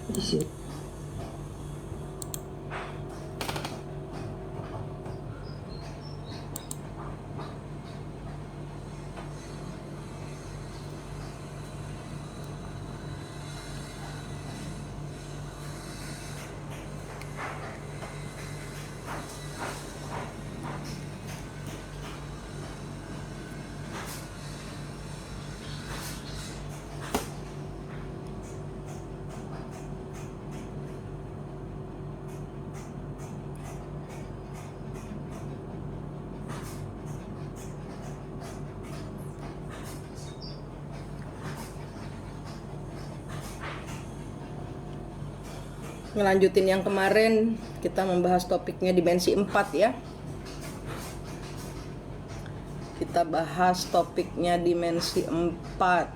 di sini. Ngelanjutin yang kemarin, kita membahas topiknya dimensi 4 ya. Kita bahas topiknya dimensi 4.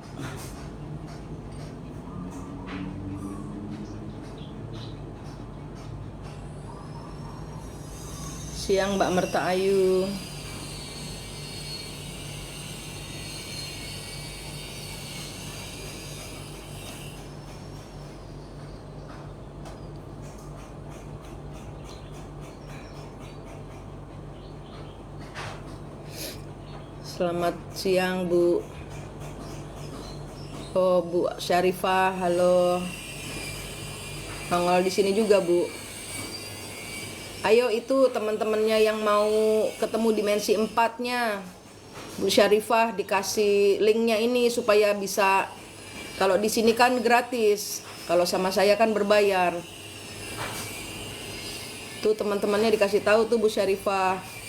Siang Mbak Merta Ayu. Selamat siang Bu. Oh Bu Syarifah, halo. Nongol di sini juga Bu. Ayo itu teman-temannya yang mau ketemu dimensi 4-nya. Bu Syarifah dikasih linknya ini supaya bisa, kalau di sini kan gratis, kalau sama saya kan berbayar. Tuh teman-temannya dikasih tahu tuh Bu Syarifah.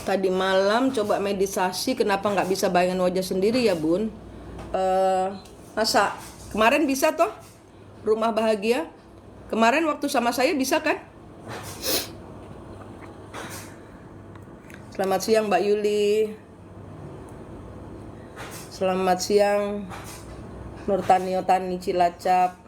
Tadi malam coba meditasi, kenapa nggak bisa bayangin wajah sendiri ya Bun? Masa kemarin bisa toh? Rumah bahagia kemarin waktu sama saya bisa kan? Selamat siang Mbak Yuli. Selamat siang Nurtanio Tani Cilacap.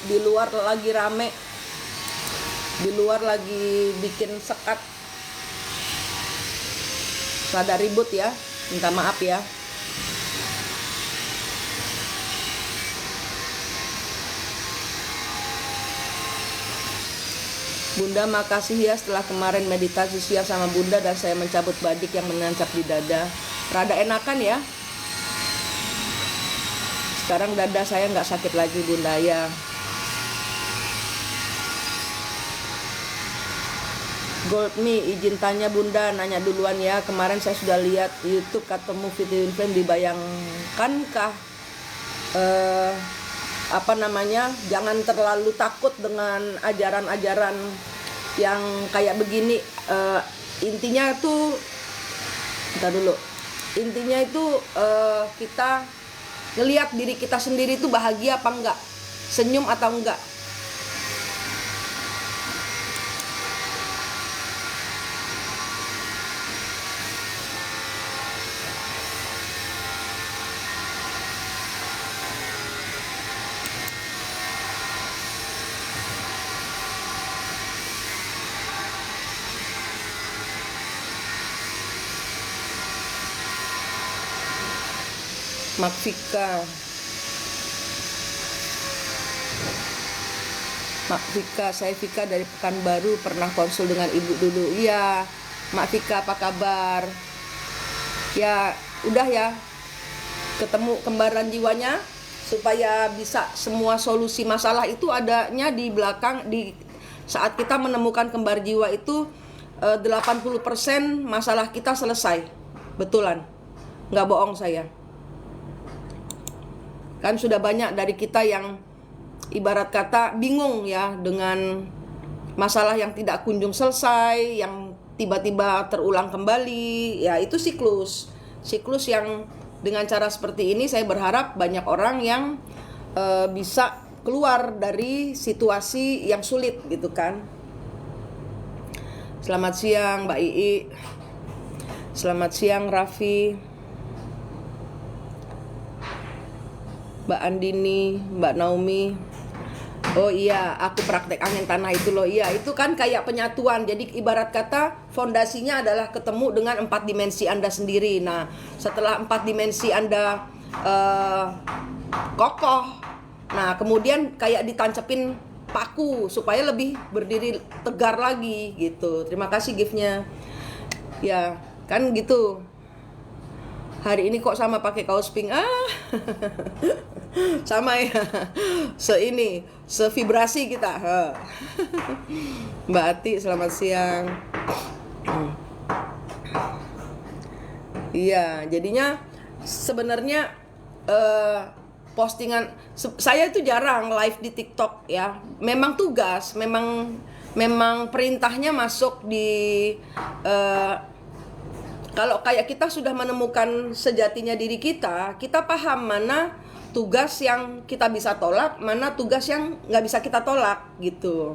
Di luar lagi rame, di luar lagi bikin sekat, rada ribut ya, minta maaf ya. Bunda makasih ya, setelah kemarin meditasi siang sama Bunda dan saya mencabut badik yang menancap di dada, rada enakan ya. Sekarang dada saya nggak sakit lagi Bunda ya. Gold Me, izin tanya Bunda, nanya duluan ya. Kemarin saya sudah lihat YouTube ketemu video film, dibayangkankah jangan terlalu takut dengan ajaran-ajaran yang kayak begini. Intinya tuh, bentar dulu. Intinya itu kita ngelihat diri kita sendiri itu bahagia apa enggak, senyum atau enggak. Mak Vika, saya Vika dari Pekanbaru, pernah konsul dengan ibu dulu. Iya, Mak Vika apa kabar? Ya, udah ya, ketemu kembaran jiwanya, supaya bisa semua solusi masalah itu adanya di belakang. Di saat kita menemukan kembar jiwa itu 80% masalah kita selesai. betulan, nggak bohong saya. Kan sudah banyak dari kita yang ibarat kata bingung ya dengan masalah yang tidak kunjung selesai, yang tiba-tiba terulang kembali. Ya itu siklus yang dengan cara seperti ini saya berharap banyak orang yang bisa keluar dari situasi yang sulit gitu kan. Selamat siang Mbak Ii. Selamat siang Raffi, Mbak Andini, Mbak Naomi. Oh iya, aku praktek angin tanah itu loh. Iya, itu kan kayak penyatuan. Jadi ibarat kata fondasinya adalah ketemu dengan 4 dimensi Anda sendiri. Nah, setelah 4 dimensi Anda kokoh, nah kemudian kayak ditancepin paku supaya lebih berdiri tegar lagi gitu. Terima kasih gift-nya. Ya, kan gitu. Hari ini kok sama pakai kaos pink. Sama ya. Sevibrasi kita. Mbak Ati, selamat siang. Iya, jadinya sebenarnya postingan saya itu jarang live di TikTok ya. Memang tugas, memang perintahnya masuk di kalau kayak kita sudah menemukan sejatinya diri kita paham mana tugas yang kita bisa tolak, mana tugas yang nggak bisa kita tolak gitu.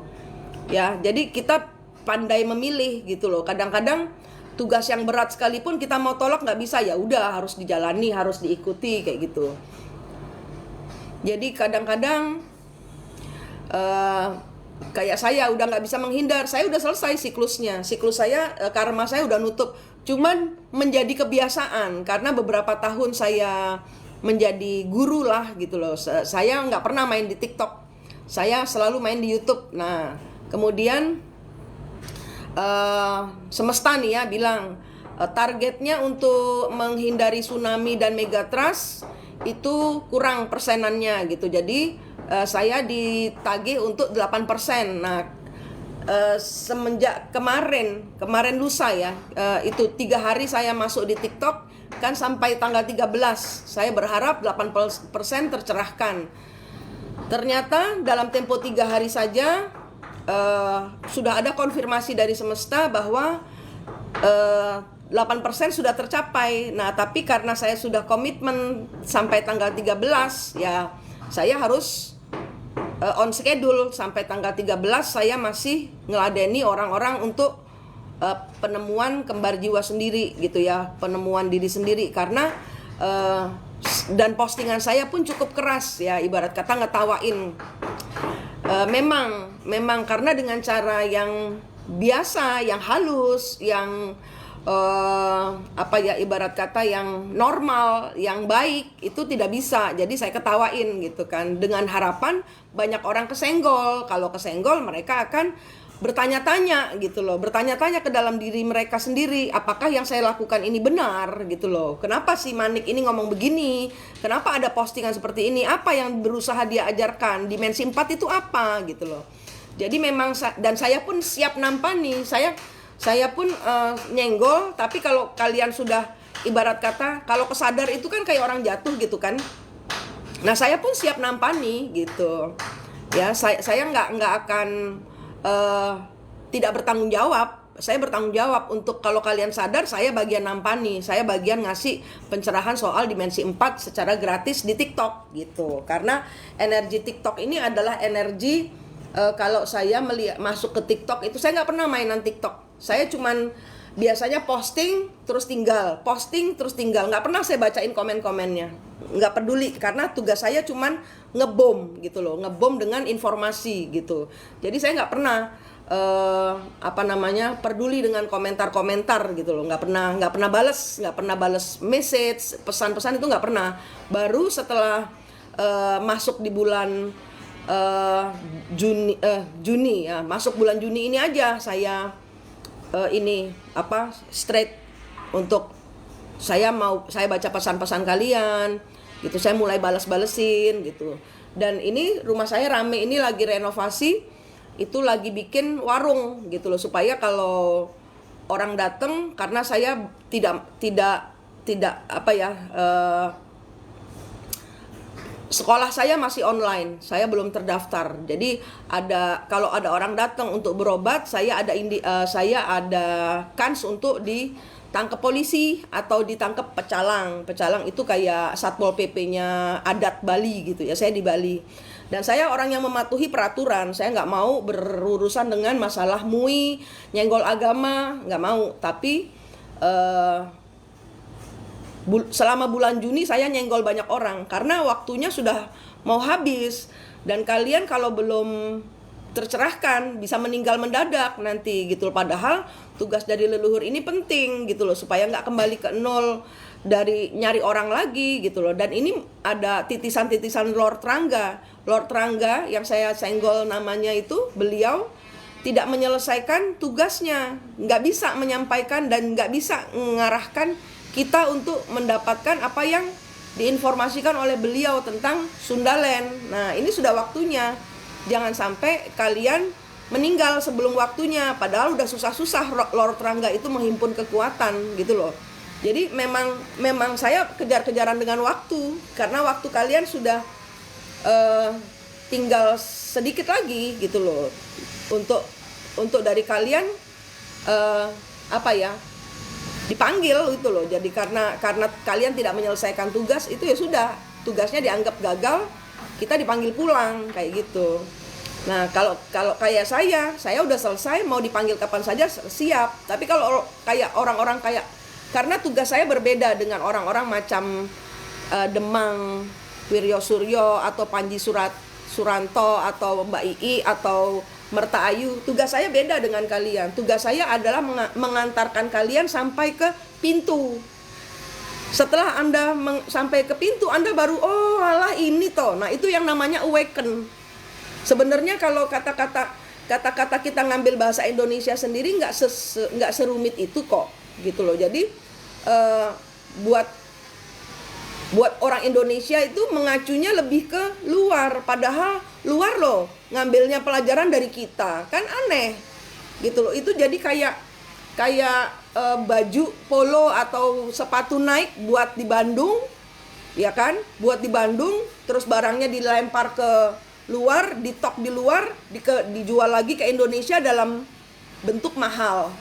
Ya, jadi kita pandai memilih gitu loh. Kadang-kadang tugas yang berat sekalipun kita mau tolak nggak bisa, ya udah harus dijalani, harus diikuti kayak gitu. Jadi kadang-kadang kayak saya udah nggak bisa menghindar, saya udah selesai siklusnya, siklus saya, karma saya udah nutup. Cuman menjadi kebiasaan karena beberapa tahun saya menjadi guru lah gitu loh. Saya nggak pernah main di TikTok, saya selalu main di YouTube. Nah kemudian semesta nih ya bilang targetnya untuk menghindari tsunami dan megatrust itu kurang persenannya gitu. Jadi saya ditagih untuk 8%. Nah semenjak kemarin lusa ya, itu 3 hari saya masuk di TikTok kan sampai tanggal 13, saya berharap 8% tercerahkan. Ternyata dalam tempo 3 hari saja sudah ada konfirmasi dari semesta bahwa 8% sudah tercapai. Nah tapi karena saya sudah komitmen sampai tanggal 13 ya, saya harus on schedule sampai tanggal 13. Saya masih ngeladeni orang-orang untuk penemuan kembar jiwa sendiri gitu ya, penemuan diri sendiri. Karena dan postingan saya pun cukup keras ya, ibarat kata ngetawain. Memang karena dengan cara yang biasa, yang halus, yang ibarat kata yang normal, yang baik itu tidak bisa. Jadi saya ketawain gitu kan, dengan harapan banyak orang kesenggol. Kalau kesenggol mereka akan bertanya-tanya gitu loh, bertanya-tanya ke dalam diri mereka sendiri, apakah yang saya lakukan ini benar gitu loh. Kenapa si Manik ini ngomong begini? Kenapa ada postingan seperti ini? Apa yang berusaha dia ajarkan? Dimensi 4 itu apa gitu loh. Jadi memang dan saya pun siap nampani. Saya pun nyenggol, tapi kalau kalian sudah ibarat kata, kalau kesadar itu kan kayak orang jatuh gitu kan. Nah saya pun siap nampani gitu. Ya saya nggak akan tidak bertanggung jawab. Saya bertanggung jawab untuk kalau kalian sadar, saya bagian nampani, saya bagian ngasih pencerahan soal dimensi 4 secara gratis di TikTok gitu. Karena energi TikTok ini adalah energi kalau saya masuk ke TikTok itu saya nggak pernah mainan TikTok. Saya cuman biasanya posting terus tinggal, nggak pernah saya bacain komen-komennya, nggak peduli karena tugas saya cuman ngebom gitu loh, ngebom dengan informasi gitu. Jadi saya nggak pernah peduli dengan komentar-komentar gitu loh, nggak pernah balas message, pesan-pesan itu nggak pernah. Baru setelah masuk di bulan Juni ya, masuk bulan Juni ini aja saya straight untuk saya baca pesan-pesan kalian gitu, saya mulai balas-balesin gitu. Dan ini rumah saya rame, ini lagi renovasi, itu lagi bikin warung gitu loh, supaya kalau orang datang, karena saya tidak tidak apa ya, sekolah saya masih online, saya belum terdaftar. Jadi kalau ada orang datang untuk berobat, saya ada kans untuk ditangkap polisi atau ditangkap pecalang. Pecalang itu kayak Satpol PP-nya adat Bali gitu ya. Saya di Bali. Dan saya orang yang mematuhi peraturan. Saya nggak mau berurusan dengan masalah MUI, nyenggol agama, nggak mau. Tapi selama bulan Juni saya nyenggol banyak orang karena waktunya sudah mau habis, dan kalian kalau belum tercerahkan bisa meninggal mendadak nanti gitu loh. Padahal tugas dari leluhur ini penting gitu loh, supaya nggak kembali ke nol dari nyari orang lagi gitu loh. Dan ini ada titisan-titisan Lord Rangga yang saya senggol namanya itu, beliau tidak menyelesaikan tugasnya, nggak bisa menyampaikan dan nggak bisa mengarahkan kita untuk mendapatkan apa yang diinformasikan oleh beliau tentang Sundaland. Nah, ini sudah waktunya. Jangan sampai kalian meninggal sebelum waktunya, padahal udah susah-susah Lord Rangga itu menghimpun kekuatan gitu loh. Jadi memang saya kejar-kejaran dengan waktu, karena waktu kalian sudah tinggal sedikit lagi gitu loh. Untuk dari kalian dipanggil gitu loh. Jadi karena kalian tidak menyelesaikan tugas itu, ya sudah, tugasnya dianggap gagal, kita dipanggil pulang kayak gitu. Nah, kalau kayak saya udah selesai, mau dipanggil kapan saja siap. Tapi kalau kayak orang-orang karena tugas saya berbeda dengan orang-orang macam Demang Wiryo Suryo atau Panji Suranto atau Mbak Ii atau Merta Ayu. Tugas saya beda dengan kalian. Tugas saya adalah mengantarkan kalian sampai ke pintu. Setelah Anda sampai ke pintu, Anda baru, oh alah ini toh. Nah, itu yang namanya awaken. Sebenarnya kalau kata-kata kita ngambil bahasa Indonesia sendiri nggak serumit itu kok, gitu loh. Jadi buat orang Indonesia itu mengacunya lebih ke luar, padahal luar loh ngambilnya pelajaran dari kita, kan aneh gitu loh. Itu jadi kayak baju polo atau sepatu Nike buat di Bandung, ya kan, buat di Bandung, terus barangnya dilempar ke luar, ditok di luar, dijual lagi ke Indonesia dalam bentuk mahal.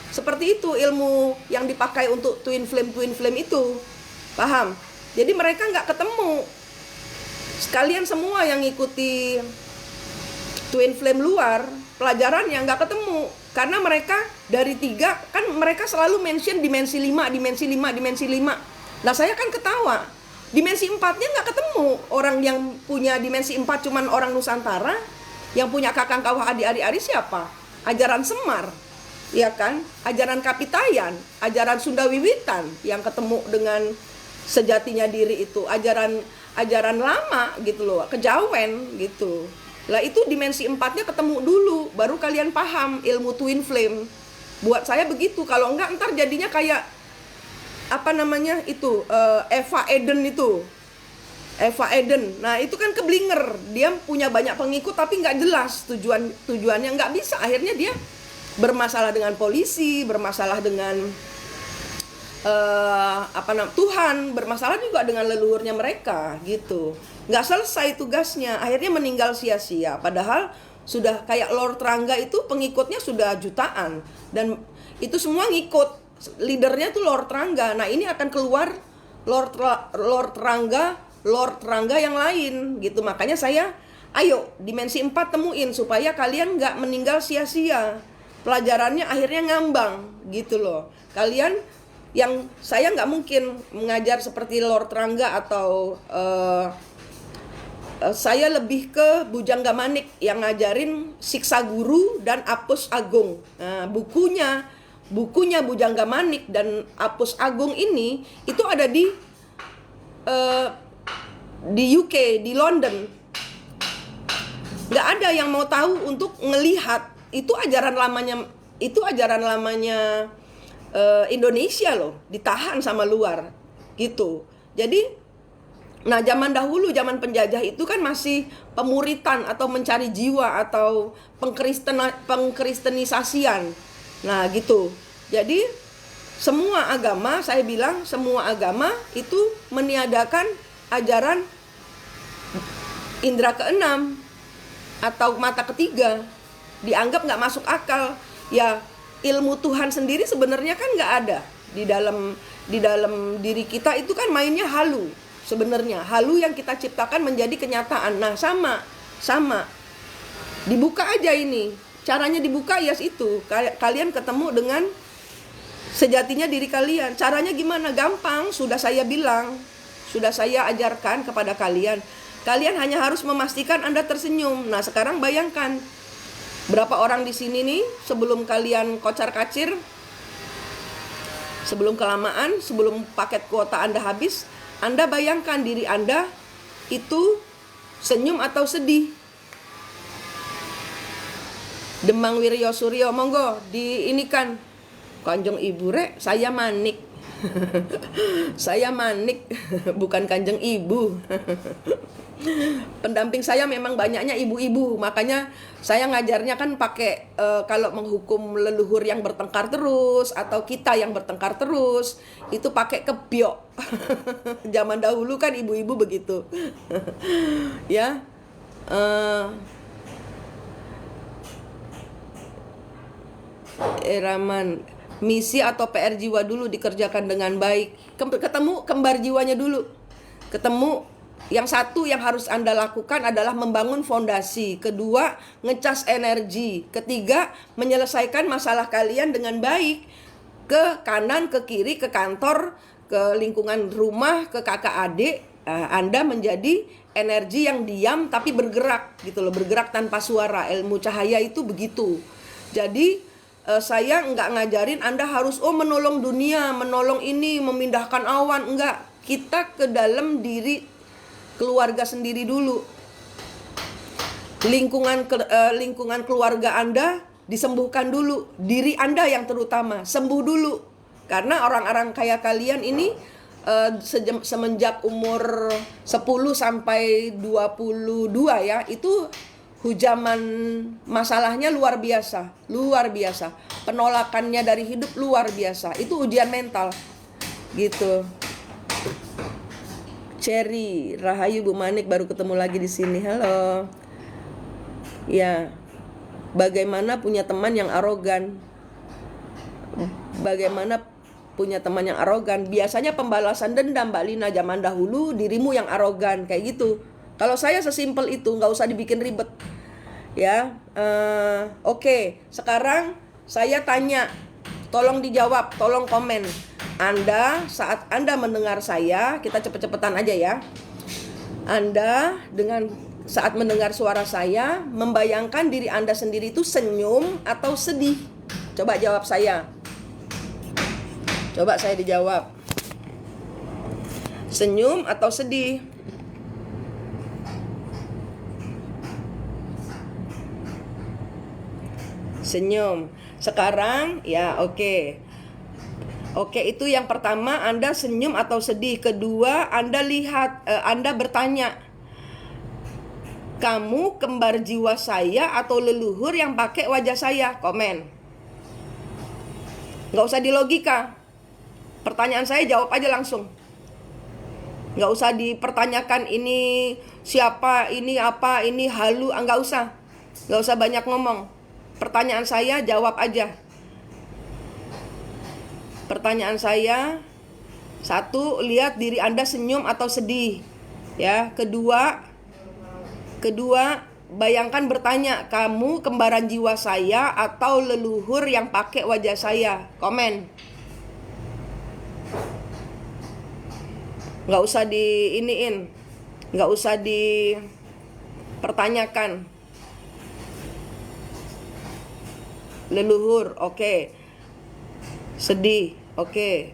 Seperti itu ilmu yang dipakai untuk twin flame itu, paham? Jadi mereka nggak ketemu. Sekalian semua yang ngikuti twin flame luar, pelajaran yang nggak ketemu. Karena mereka dari 3, kan mereka selalu mention dimensi 5. Nah, saya kan ketawa. Dimensi 4-nya nggak ketemu. Orang yang punya dimensi 4 cuman orang Nusantara. Yang punya kakang kawah adik-adik siapa? Ajaran Semar, ya kan? Ajaran Kapitayan, ajaran Sunda Wiwitan yang ketemu dengan sejatinya diri itu, ajaran lama gitu loh, kejawen gitu. Lah itu dimensi 4-nya ketemu dulu, baru kalian paham ilmu twin flame. Buat saya begitu, kalau enggak ntar jadinya kayak Eva Eden. Nah itu kan keblinger, dia punya banyak pengikut tapi nggak jelas tujuannya, nggak bisa. Akhirnya dia bermasalah dengan polisi, bermasalah dengan Tuhan, bermasalah juga dengan leluhurnya mereka gitu. Nggak selesai tugasnya, akhirnya meninggal sia-sia. Padahal sudah kayak Lord Rangga itu pengikutnya sudah jutaan, dan itu semua ngikut. Leadernya tuh Lord Rangga. Nah ini akan keluar Lord Rangga yang lain gitu. Makanya saya, ayo dimensi 4 temuin supaya kalian nggak meninggal sia-sia. Pelajarannya akhirnya ngambang gitu loh. Kalian yang saya nggak mungkin mengajar seperti Lord Rangga atau saya lebih ke Bujangga Manik yang ngajarin Siksa Guru dan Apus Agung. Nah, bukunya Bujangga Manik dan Apus Agung ini itu ada di UK, di London. Nggak ada yang mau tahu untuk ngelihat itu ajaran lamanya Indonesia loh, ditahan sama luar gitu. Jadi nah zaman dahulu, zaman penjajah itu kan masih pemuritan atau mencari jiwa atau pengkristenisasian. Nah gitu. Jadi semua agama, saya bilang semua agama itu meniadakan ajaran indera keenam atau mata ketiga, dianggap nggak masuk akal. Ya, ilmu Tuhan sendiri sebenarnya kan nggak ada di dalam diri kita, itu kan mainnya halu. Sebenarnya halu yang kita ciptakan menjadi kenyataan. Nah, sama dibuka aja ini. Caranya dibuka ya itu, kalian ketemu dengan sejatinya diri kalian. Caranya gimana? Gampang, sudah saya bilang, sudah saya ajarkan kepada kalian. Kalian hanya harus memastikan Anda tersenyum. Nah, sekarang bayangkan berapa orang di sini nih sebelum kalian kocar-kacir, sebelum kelamaan, sebelum paket kuota Anda habis, Anda bayangkan diri Anda itu senyum atau sedih. Demang Wiryo Suryo, monggo diinikan. Kanjeng Ibu rek, saya manik. Saya manik, bukan Kanjeng Ibu. Pendamping saya memang banyaknya ibu-ibu, makanya saya ngajarnya kan pakai kalau menghukum leluhur yang bertengkar terus atau kita yang bertengkar terus, itu pakai kebiok. Zaman dahulu kan ibu-ibu begitu. Ya. Raman, misi atau PR jiwa dulu dikerjakan dengan baik. Ketemu kembar jiwanya dulu. Ketemu yang satu yang harus Anda lakukan adalah membangun fondasi. Kedua, ngecas energi. Ketiga, menyelesaikan masalah kalian dengan baik. Ke kanan, ke kiri, ke kantor, ke lingkungan rumah, ke kakak adik. Anda menjadi energi yang diam tapi bergerak gitu loh, bergerak tanpa suara. Ilmu cahaya itu begitu. Jadi saya nggak ngajarin Anda harus menolong dunia, menolong ini, memindahkan awan. Enggak, kita ke dalam diri keluarga sendiri dulu. Lingkungan keluarga Anda disembuhkan dulu. Diri Anda yang terutama, sembuh dulu. Karena orang-orang kayak kalian ini semenjak umur 10 sampai 22 ya, itu hujaman masalahnya luar biasa, penolakannya dari hidup luar biasa, itu ujian mental, gitu. Cherry, Rahayu Bu Manik baru ketemu lagi di sini, halo. Ya, bagaimana punya teman yang arogan? Bagaimana punya teman yang arogan? Biasanya pembalasan dendam, Mbak Lina, zaman dahulu dirimu yang arogan, kayak gitu. Kalau saya sesimpel itu, nggak usah dibikin ribet. Ya, oke. Sekarang saya tanya, tolong dijawab, tolong komen. Anda saat Anda mendengar saya, kita cepet-cepetan aja ya. Anda saat mendengar suara saya, membayangkan diri Anda sendiri itu senyum atau sedih? Coba jawab saya. Coba saya dijawab. Senyum atau sedih? Senyum. Sekarang ya oke. Oke, itu yang pertama, Anda senyum atau sedih. Kedua, Anda lihat, Anda bertanya, kamu kembar jiwa saya atau leluhur yang pakai wajah saya? Komen. Nggak usah dilogika. Pertanyaan saya jawab aja langsung. Nggak usah dipertanyakan ini siapa, ini apa, ini halu. Nggak usah. Nggak usah banyak ngomong. Pertanyaan saya jawab aja. Pertanyaan saya, satu, lihat diri Anda senyum atau sedih. Ya, kedua, bayangkan bertanya, kamu kembaran jiwa saya atau leluhur yang pakai wajah saya? Komen. Nggak usah diiniin, nggak usah dipertanyakan. Leluhur, oke. Sedih, oke.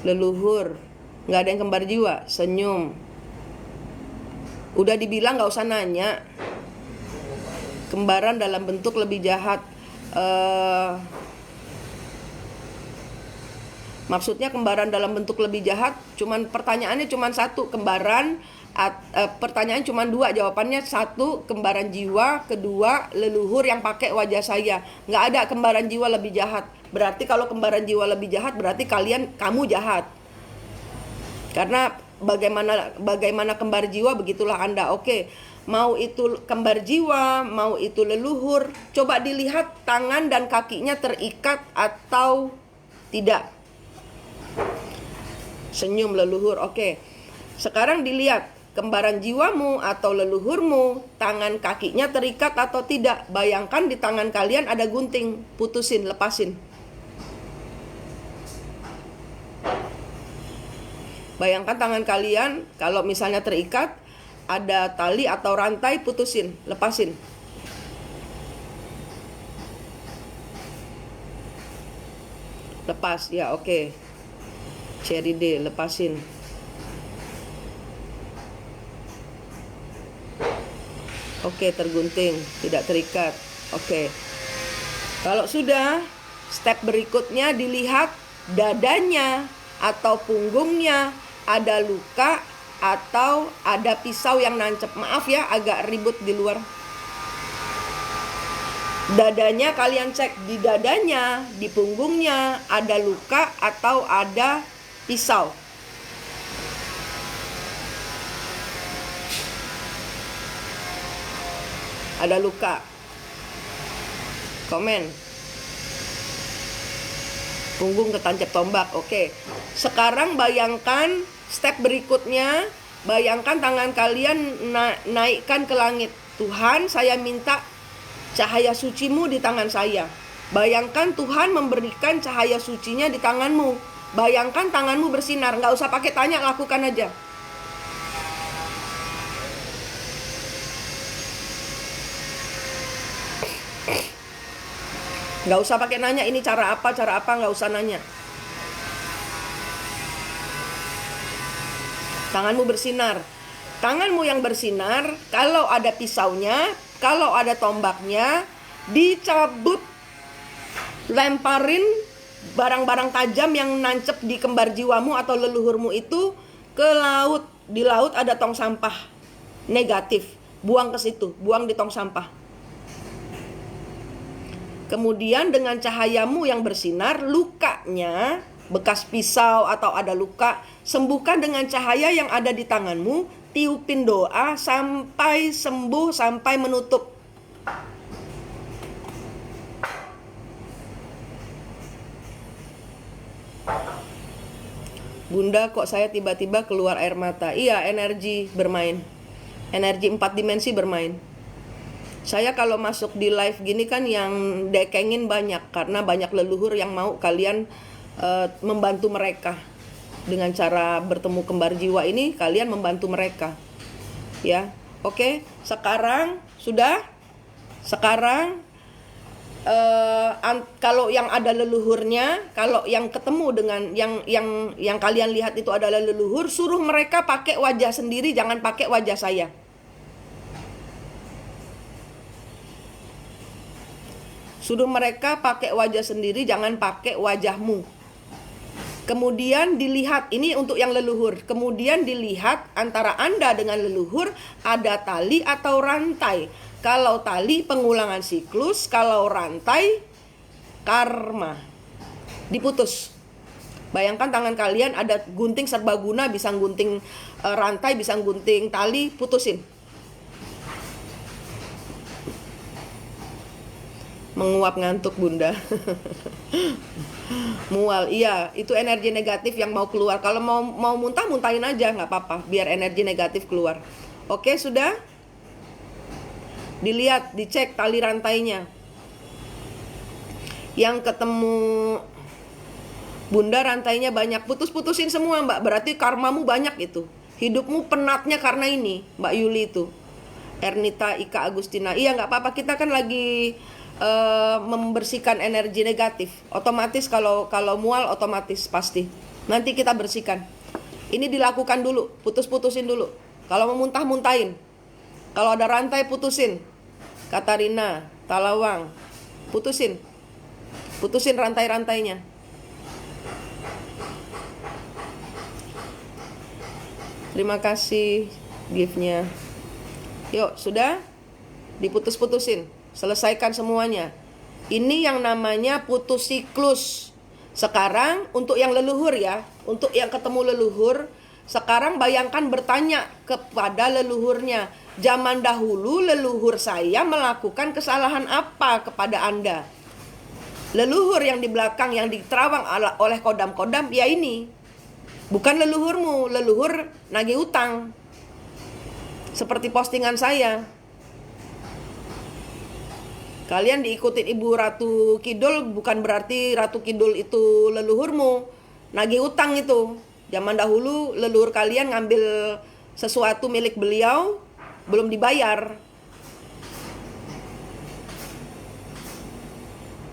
Leluhur, nggak ada yang kembar jiwa, senyum. Udah dibilang nggak usah nanya. Kembaran dalam bentuk lebih jahat. Maksudnya kembaran dalam bentuk lebih jahat, pertanyaannya cuman satu, pertanyaan cuma dua, jawabannya satu, kembaran jiwa, kedua, leluhur yang pakai wajah saya. Nggak ada kembaran jiwa lebih jahat. Berarti kalau kembaran jiwa lebih jahat, berarti kamu jahat. Karena bagaimana kembar jiwa, begitulah Anda. Oke, mau itu kembar jiwa, mau itu leluhur, coba dilihat tangan dan kakinya terikat atau tidak. Senyum leluhur, oke. Sekarang dilihat kembaran jiwamu atau leluhurmu, tangan kakinya terikat atau tidak. Bayangkan di tangan kalian ada gunting, putusin, lepasin. Bayangkan tangan kalian kalau misalnya terikat, ada tali atau rantai, putusin, lepasin. Lepas, ya oke. Cherry D, lepasin. Oke, tergunting, tidak terikat. Oke. Kalau sudah, step berikutnya dilihat dadanya atau punggungnya ada luka atau ada pisau yang nancep. Maaf ya, agak ribut di luar. Dadanya kalian cek, di dadanya, di punggungnya ada luka atau ada pisau. Ada luka. Komen. Punggung ketancap tombak. Oke. Sekarang bayangkan step berikutnya. Bayangkan tangan kalian naikkan ke langit. Tuhan, saya minta cahaya sucimu di tangan saya. Bayangkan Tuhan memberikan cahaya sucinya di tanganmu. Bayangkan tanganmu bersinar. Nggak usah pakai tanya, lakukan aja. Nggak usah pakai nanya ini cara apa, nggak usah nanya. Tanganmu bersinar. Tanganmu yang bersinar, kalau ada pisaunya, kalau ada tombaknya, dicabut, lemparin barang-barang tajam yang nancep di kembar jiwamu atau leluhurmu itu ke laut. Di laut ada tong sampah negatif, buang ke situ, buang di tong sampah. Kemudian dengan cahayamu yang bersinar, lukanya, bekas pisau atau ada luka, sembuhkan dengan cahaya yang ada di tanganmu. Tiupin doa sampai sembuh, sampai menutup. Bunda, kok saya tiba-tiba keluar air mata? Iya, energi bermain. Energi 4 dimensi bermain. Saya kalau masuk di live gini kan yang dekengin banyak, karena banyak leluhur yang mau kalian membantu mereka. Dengan cara bertemu kembar jiwa ini, kalian membantu mereka. Ya, oke. Sekarang sudah. Sekarang kalau yang ada leluhurnya, kalau yang ketemu dengan yang kalian lihat itu adalah leluhur, suruh mereka pakai wajah sendiri, jangan pakai wajah saya. Suruh mereka pakai wajah sendiri, jangan pakai wajahmu. Kemudian dilihat, ini untuk yang leluhur. Kemudian dilihat antara Anda dengan leluhur ada tali atau rantai. Kalau tali pengulangan siklus, kalau rantai karma. Diputus. Bayangkan tangan kalian ada gunting serbaguna, bisa gunting rantai, bisa gunting tali, putusin. Menguap ngantuk Bunda. Mual, iya, itu energi negatif yang mau keluar. Kalau mau muntah, muntahin aja, nggak apa-apa, biar energi negatif keluar. Oke, sudah? Dilihat, dicek tali rantainya. Yang ketemu Bunda rantainya banyak, putus-putusin semua Mbak. Berarti karmamu banyak itu. Hidupmu penatnya karena ini, Mbak Yuli itu. Ernita Ika Agustina. Iya, nggak apa-apa, kita kan lagi membersihkan energi negatif. Otomatis kalau mual otomatis pasti. Nanti kita bersihkan. Ini dilakukan dulu, putus-putusin dulu. Kalau mau muntah, muntahin. Kalau ada rantai, putusin. Katarina, Talawang, putusin. Putusin rantai-rantainya. Terima kasih gift-nya. Yuk, sudah? Diputus-putusin. Selesaikan semuanya. Ini yang namanya putus siklus. Sekarang untuk yang leluhur ya, untuk yang ketemu leluhur, sekarang bayangkan bertanya kepada leluhurnya. Zaman dahulu leluhur saya melakukan kesalahan apa kepada Anda? Leluhur yang di belakang yang diterawang oleh kodam-kodam, ya ini. Bukan leluhurmu, leluhur nagih utang. Seperti postingan saya. Kalian diikutin Ibu Ratu Kidul bukan berarti Ratu Kidul itu leluhurmu. Nagih utang itu. Zaman dahulu leluhur kalian ngambil sesuatu milik beliau, belum dibayar.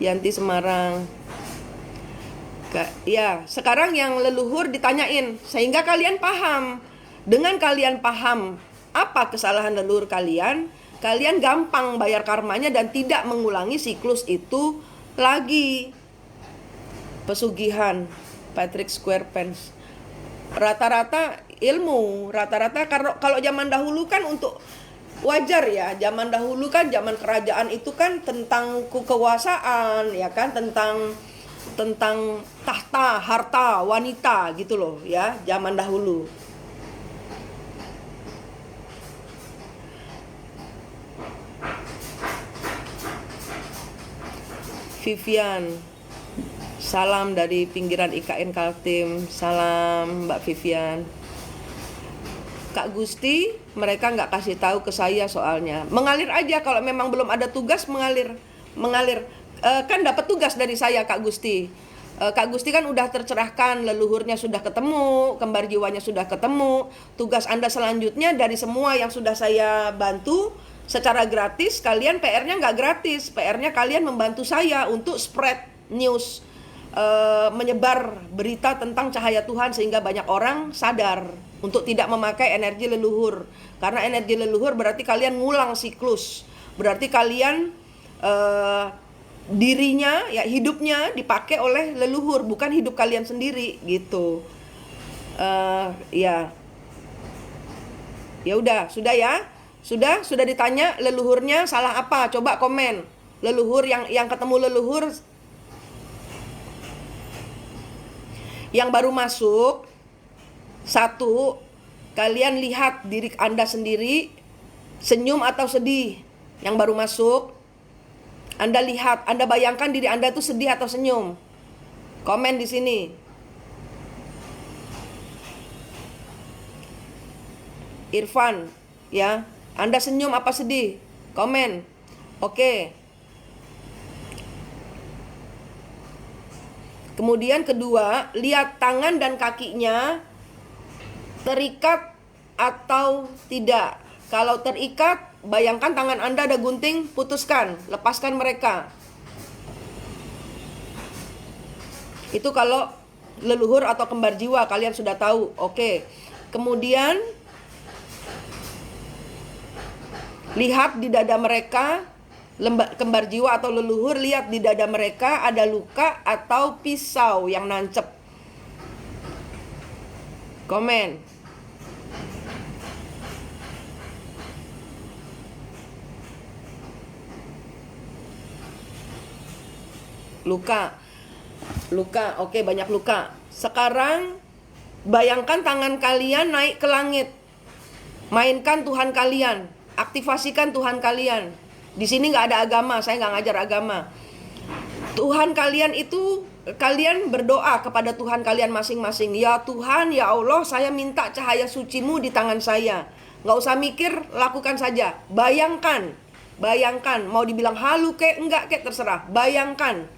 Yanti Semarang. Ya, sekarang yang leluhur ditanyain sehingga kalian paham. Dengan kalian paham apa kesalahan leluhur kalian, kalian gampang bayar karmanya dan tidak mengulangi siklus itu lagi. Pesugihan Patrick Squarepants. Rata-rata ilmu, rata-rata kalau zaman dahulu kan untuk wajar ya, zaman dahulu kan zaman kerajaan itu kan tentang kekuasaan ya kan, tentang tahta, harta, wanita gitu loh ya, zaman dahulu. Vivian, salam dari pinggiran IKN Kaltim. Salam Mbak Vivian. Kak Gusti, mereka nggak kasih tahu ke saya soalnya. Mengalir aja, kalau memang belum ada tugas mengalir. Kan dapat tugas dari saya Kak Gusti. Kak Gusti kan udah tercerahkan, leluhurnya sudah ketemu, kembar jiwanya sudah ketemu. Tugas Anda selanjutnya dari semua yang sudah saya bantu secara gratis, kalian PR-nya nggak gratis. PR-nya kalian membantu saya untuk spread news, menyebar berita tentang cahaya Tuhan sehingga banyak orang sadar untuk tidak memakai energi leluhur. Karena energi leluhur berarti kalian ngulang siklus. Berarti kalian dirinya ya, hidupnya dipakai oleh leluhur, bukan hidup kalian sendiri gitu. Ya udah, sudah ya. Sudah ditanya leluhurnya salah apa? Coba komen. Leluhur yang ketemu leluhur yang baru masuk. Satu, kalian lihat diri Anda sendiri, senyum atau sedih. Yang baru masuk, Anda lihat, Anda bayangkan diri Anda itu sedih atau senyum. Komen di sini. Irfan, ya, Anda senyum apa sedih? Komen. Oke. Kemudian kedua, lihat tangan dan kakinya terikat atau tidak. Kalau terikat, bayangkan tangan Anda ada gunting, putuskan, lepaskan mereka. Itu kalau leluhur atau kembar jiwa, kalian sudah tahu. Oke. Kemudian lihat di dada mereka, kembar jiwa atau leluhur, lihat di dada mereka ada luka atau pisau yang nancep. Komen. Luka, oke, banyak luka. Sekarang bayangkan tangan kalian naik ke langit. Mainkan Tuhan kalian, aktifasikan Tuhan kalian. Di sini nggak ada agama, saya nggak ngajar agama. Tuhan kalian itu, kalian berdoa kepada Tuhan kalian masing-masing. Ya Tuhan, ya Allah, saya minta cahaya suci-Mu di tangan saya. Nggak usah mikir, lakukan saja. Bayangkan, mau dibilang halu kek, enggak kek, terserah. Bayangkan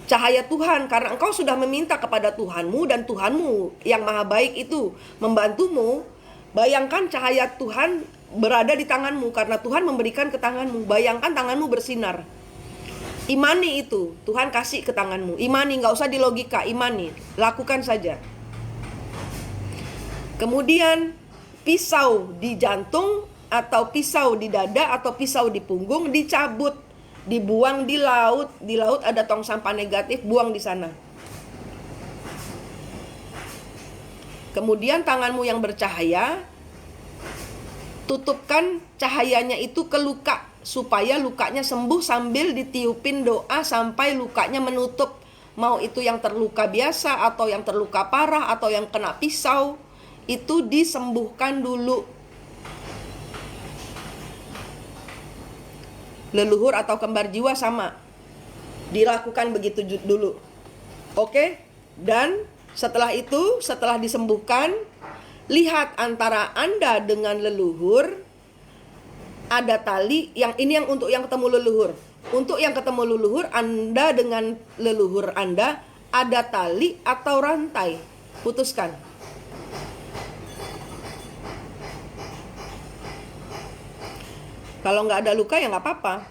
cahaya Tuhan, karena engkau sudah meminta kepada Tuhanmu dan Tuhanmu yang maha baik itu membantumu. Bayangkan cahaya Tuhan berada di tanganmu karena Tuhan memberikan ke tanganmu. Bayangkan tanganmu bersinar. Imani itu, Tuhan kasih ke tanganmu. Imani, nggak usah di logika, imani. Lakukan saja. Kemudian pisau di jantung atau pisau di dada atau pisau di punggung dicabut, dibuang di laut. Di laut ada tong sampah negatif, buang di sana. Kemudian tanganmu yang bercahaya, tutupkan cahayanya itu ke luka, supaya lukanya sembuh sambil ditiupin doa sampai lukanya menutup. Mau itu yang terluka biasa atau yang terluka parah atau yang kena pisau, itu disembuhkan dulu. Leluhur atau kembar jiwa sama, dilakukan begitu dulu. Oke? Dan setelah itu, setelah disembuhkan, lihat antara Anda dengan leluhur ada tali. Yang ini yang untuk yang ketemu leluhur. Untuk yang ketemu leluhur, Anda dengan leluhur Anda ada tali atau rantai. Putuskan. Kalau nggak ada luka ya nggak apa-apa.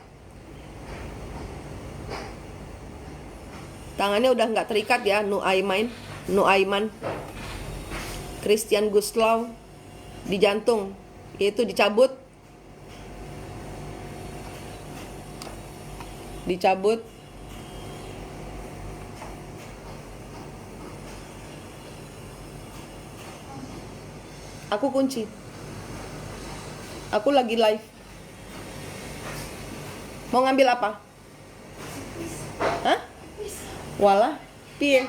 Tangannya udah nggak terikat ya, Nuaiman, Christian Guslaw di jantung, yaitu dicabut. Aku kunci. Aku lagi live. Mau ngambil apa? Hah? Walah, piye?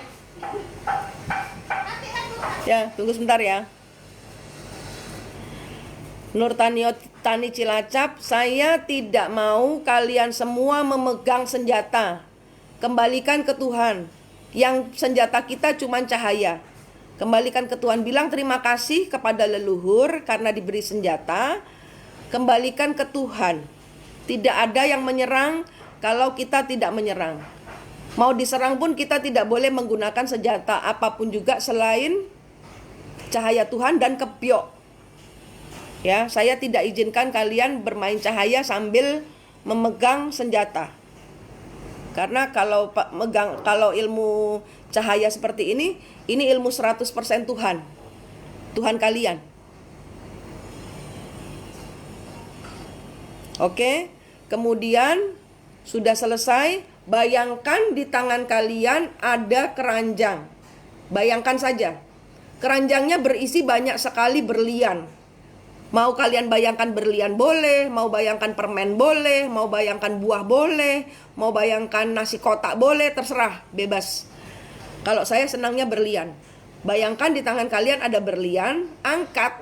Ya, tunggu sebentar ya. Nur Tani Cilacap, saya tidak mau kalian semua memegang senjata. Kembalikan ke Tuhan. Yang senjata kita cuma cahaya. Kembalikan ke Tuhan. Bilang terima kasih kepada leluhur karena diberi senjata. Kembalikan ke Tuhan. Tidak ada yang menyerang kalau kita tidak menyerang. Mau diserang pun kita tidak boleh menggunakan senjata apapun juga selain cahaya Tuhan dan kepiok. Ya, saya tidak izinkan kalian bermain cahaya sambil memegang senjata. Karena kalau ilmu cahaya seperti ini ilmu 100% Tuhan. Tuhan kalian. Oke, kemudian sudah selesai, bayangkan di tangan kalian ada keranjang. Bayangkan saja, keranjangnya berisi banyak sekali berlian. Mau kalian bayangkan berlian boleh, mau bayangkan permen boleh, mau bayangkan buah boleh, mau bayangkan nasi kotak boleh, terserah, bebas. Kalau saya senangnya berlian. Bayangkan di tangan kalian ada berlian, angkat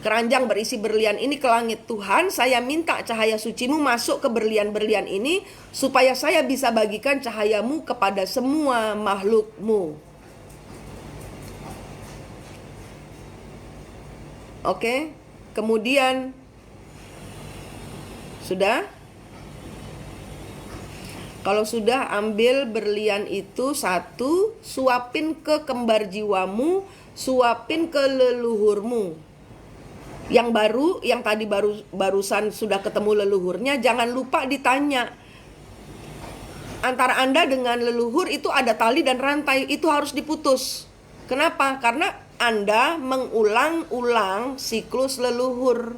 keranjang berisi berlian ini ke langit. Tuhan, saya minta cahaya sucimu masuk ke berlian-berlian ini, supaya saya bisa bagikan cahayamu kepada semua makhlukmu. Oke, kemudian sudah? Kalau sudah, ambil berlian itu satu, suapin ke kembar jiwamu, suapin ke leluhurmu. Yang baru, yang tadi barusan sudah ketemu leluhurnya, jangan lupa ditanya. Antara Anda dengan leluhur itu ada tali dan rantai, itu harus diputus. Kenapa? Karena Anda mengulang-ulang siklus leluhur.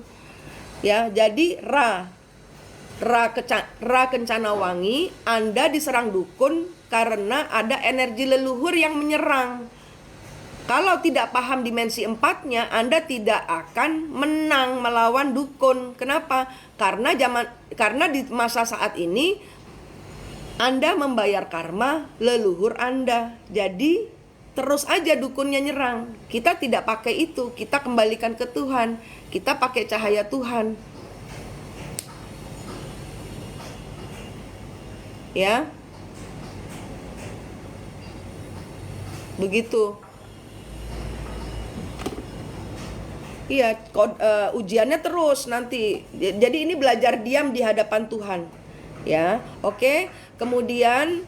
Ya, jadi Ra Kencana Wangi, Anda diserang dukun karena ada energi leluhur yang menyerang. Kalau tidak paham dimensi 4-nya, Anda tidak akan menang melawan dukun. Kenapa? Karena di masa saat ini Anda membayar karma leluhur Anda. Jadi terus aja dukunnya nyerang. Kita tidak pakai itu, kita kembalikan ke Tuhan. Kita pakai cahaya Tuhan. Ya. Begitu. Iya, ujiannya terus nanti. Jadi ini belajar diam di hadapan Tuhan. Ya, oke. Kemudian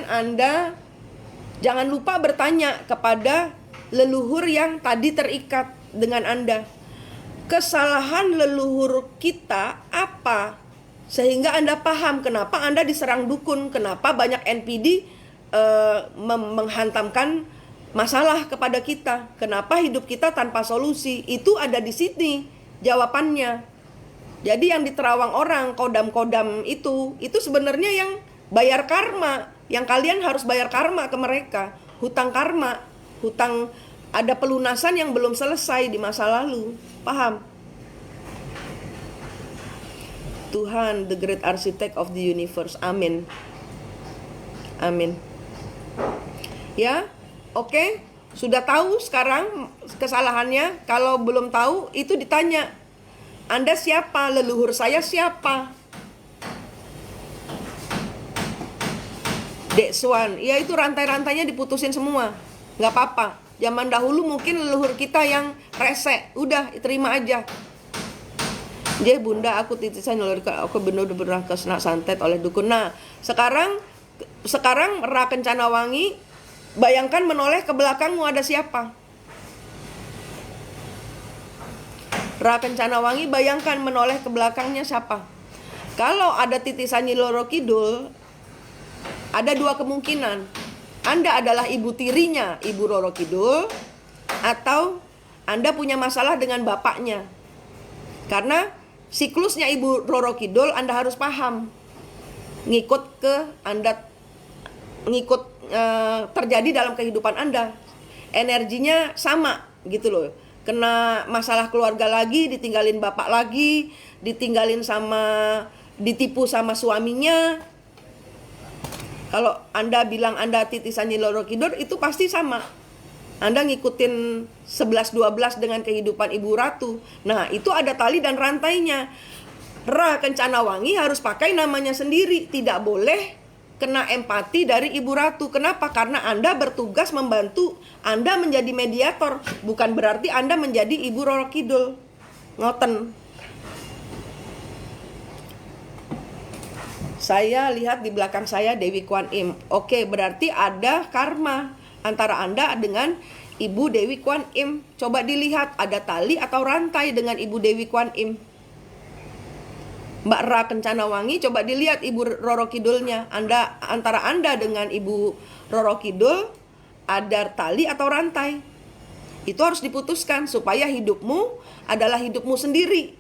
Anda jangan lupa bertanya kepada leluhur yang tadi terikat dengan Anda. Kesalahan leluhur kita apa? Sehingga Anda paham kenapa Anda diserang dukun, kenapa banyak NPD menghantamkan masalah kepada kita, kenapa hidup kita tanpa solusi. Itu ada di sini jawabannya. Jadi yang diterawang orang, kodam-kodam itu sebenarnya yang bayar karma. Yang kalian harus bayar karma ke mereka, hutang karma. hutang, ada pelunasan yang belum selesai di masa lalu. Paham? Tuhan, the great architect of the universe. Amin. Amin. Ya, oke. Sudah tahu sekarang kesalahannya. Kalau belum tahu, itu ditanya. Anda siapa? Leluhur saya siapa? Deksuan, ya itu rantai-rantainya diputusin semua. Nggak apa-apa. Zaman dahulu mungkin leluhur kita yang rese. Udah, terima aja. Jadi bunda aku titisan aku benar-benar kena santet oleh dukun. Nah, sekarang Ra Kencana Wangi, bayangkan menoleh ke belakangmu ada siapa? Ra Kencana Wangi, bayangkan menoleh ke belakangnya siapa? Kalau ada titisan Nyi Roro Kidul, ada dua kemungkinan. Anda adalah ibu tirinya Ibu Roro Kidul, atau Anda punya masalah dengan bapaknya. Karena siklusnya Ibu Roro Kidul Anda harus paham. Terjadi dalam kehidupan Anda. Energinya sama gitu loh. Kena masalah keluarga lagi, ditinggalin bapak lagi, ditipu sama suaminya. Kalau Anda bilang Anda titisan Nyi Roro Kidul, itu pasti sama. Anda ngikutin 11-12 dengan kehidupan Ibu Ratu. Nah, itu ada tali dan rantainya. Ra Kencana Wangi harus pakai namanya sendiri. Tidak boleh kena empati dari Ibu Ratu. Kenapa? Karena Anda bertugas membantu. Anda menjadi mediator. Bukan berarti Anda menjadi Ibu Roro Kidul. Ngoten. Saya lihat di belakang saya Dewi Kwan Im. Oke, berarti ada karma antara Anda dengan Ibu Dewi Kwan Im. Coba dilihat, ada tali atau rantai dengan Ibu Dewi Kwan Im. Mbak Ra Kencana Wangi, coba dilihat Ibu Roro Kidulnya. Antara Anda dengan Ibu Roro Kidul ada tali atau rantai. Itu harus diputuskan supaya hidupmu adalah hidupmu sendiri.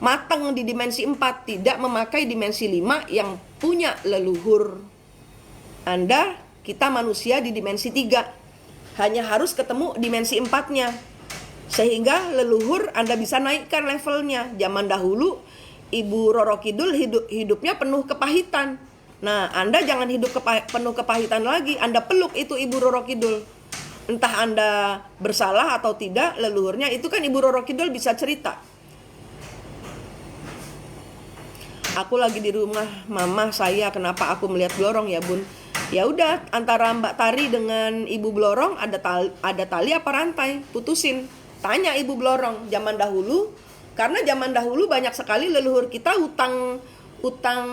Matang di dimensi 4, tidak memakai dimensi 5 yang punya leluhur. Kita manusia di dimensi 3. Hanya harus ketemu dimensi 4-nya. Sehingga leluhur Anda bisa naikkan levelnya. Zaman dahulu Ibu Roro Kidul hidupnya penuh kepahitan. Nah, Anda jangan hidup penuh kepahitan lagi. Anda peluk itu Ibu Roro Kidul. Entah Anda bersalah atau tidak, leluhurnya itu kan Ibu Roro Kidul bisa cerita. Aku lagi di rumah mama saya, kenapa aku melihat blorong ya bun? Ya udah, antara Mbak Tari dengan Ibu Blorong ada tali apa rantai, putusin. Tanya Ibu Blorong. Zaman dahulu, karena zaman dahulu banyak sekali leluhur kita utang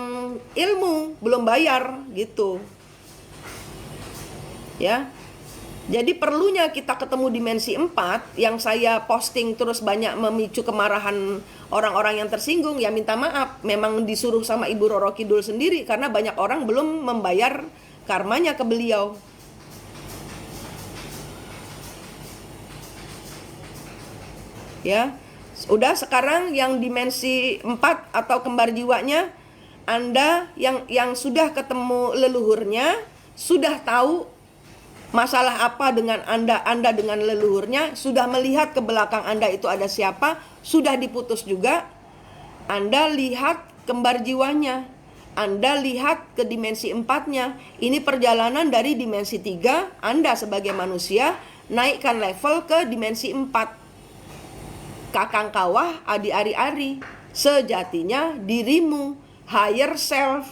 ilmu belum bayar gitu. Ya. Jadi perlunya kita ketemu dimensi 4. Yang saya posting terus banyak memicu kemarahan orang-orang yang tersinggung. Ya minta maaf, memang disuruh sama Ibu Roro Kidul sendiri. Karena banyak orang belum membayar karmanya ke beliau. Ya, udah sekarang yang dimensi 4 atau kembar jiwanya, Anda yang sudah ketemu leluhurnya, sudah tahu masalah apa dengan Anda dengan leluhurnya, sudah melihat ke belakang Anda itu ada siapa, sudah diputus juga. Anda lihat kembar jiwanya, Anda lihat ke dimensi 4-nya. Ini perjalanan dari dimensi 3, Anda sebagai manusia naikkan level ke dimensi 4. Kakang kawah, adi ari-ari, sejatinya dirimu, higher self.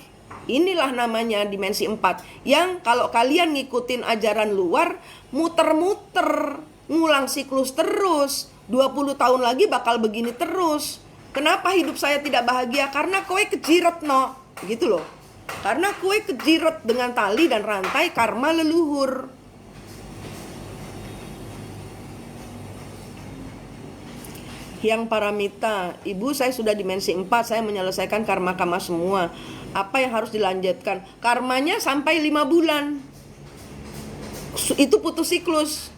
Inilah namanya dimensi 4. Yang kalau kalian ngikutin ajaran luar, muter-muter, ngulang siklus terus. 20 tahun lagi bakal begini terus. Kenapa hidup saya tidak bahagia? Karena kowe kejiret no. Gitu loh. Karena kowe kejiret dengan tali dan rantai karma leluhur. Yang Paramita, Ibu saya sudah dimensi 4, saya menyelesaikan karma-karma semua. Apa yang harus dilanjutkan? Karmanya sampai 5 bulan. Itu putus siklus.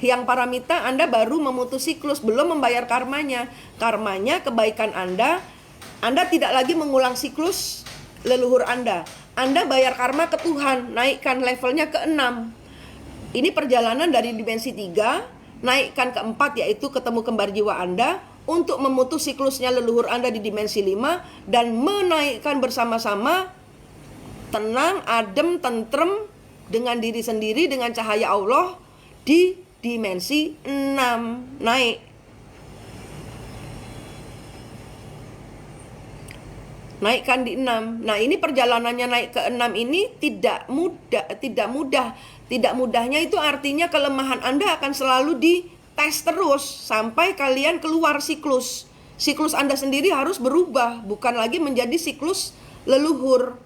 Yang Paramita, Anda baru memutus siklus, belum membayar karmanya. Karmanya kebaikan Anda tidak lagi mengulang siklus leluhur Anda. Anda bayar karma ke Tuhan, naikkan levelnya ke 6. Ini perjalanan dari dimensi 3 naikkan ke 4, yaitu ketemu kembar jiwa Anda untuk memutus siklusnya leluhur Anda di dimensi 5 dan menaikkan bersama-sama tenang, adem, tentrem dengan diri sendiri, dengan cahaya Allah di dimensi 6 naik. Naikkan di 6. Nah, ini perjalanannya naik ke 6 ini tidak mudah. Tidak mudahnya itu artinya kelemahan Anda akan selalu dites terus sampai kalian keluar siklus. Siklus Anda sendiri harus berubah, bukan lagi menjadi siklus leluhur.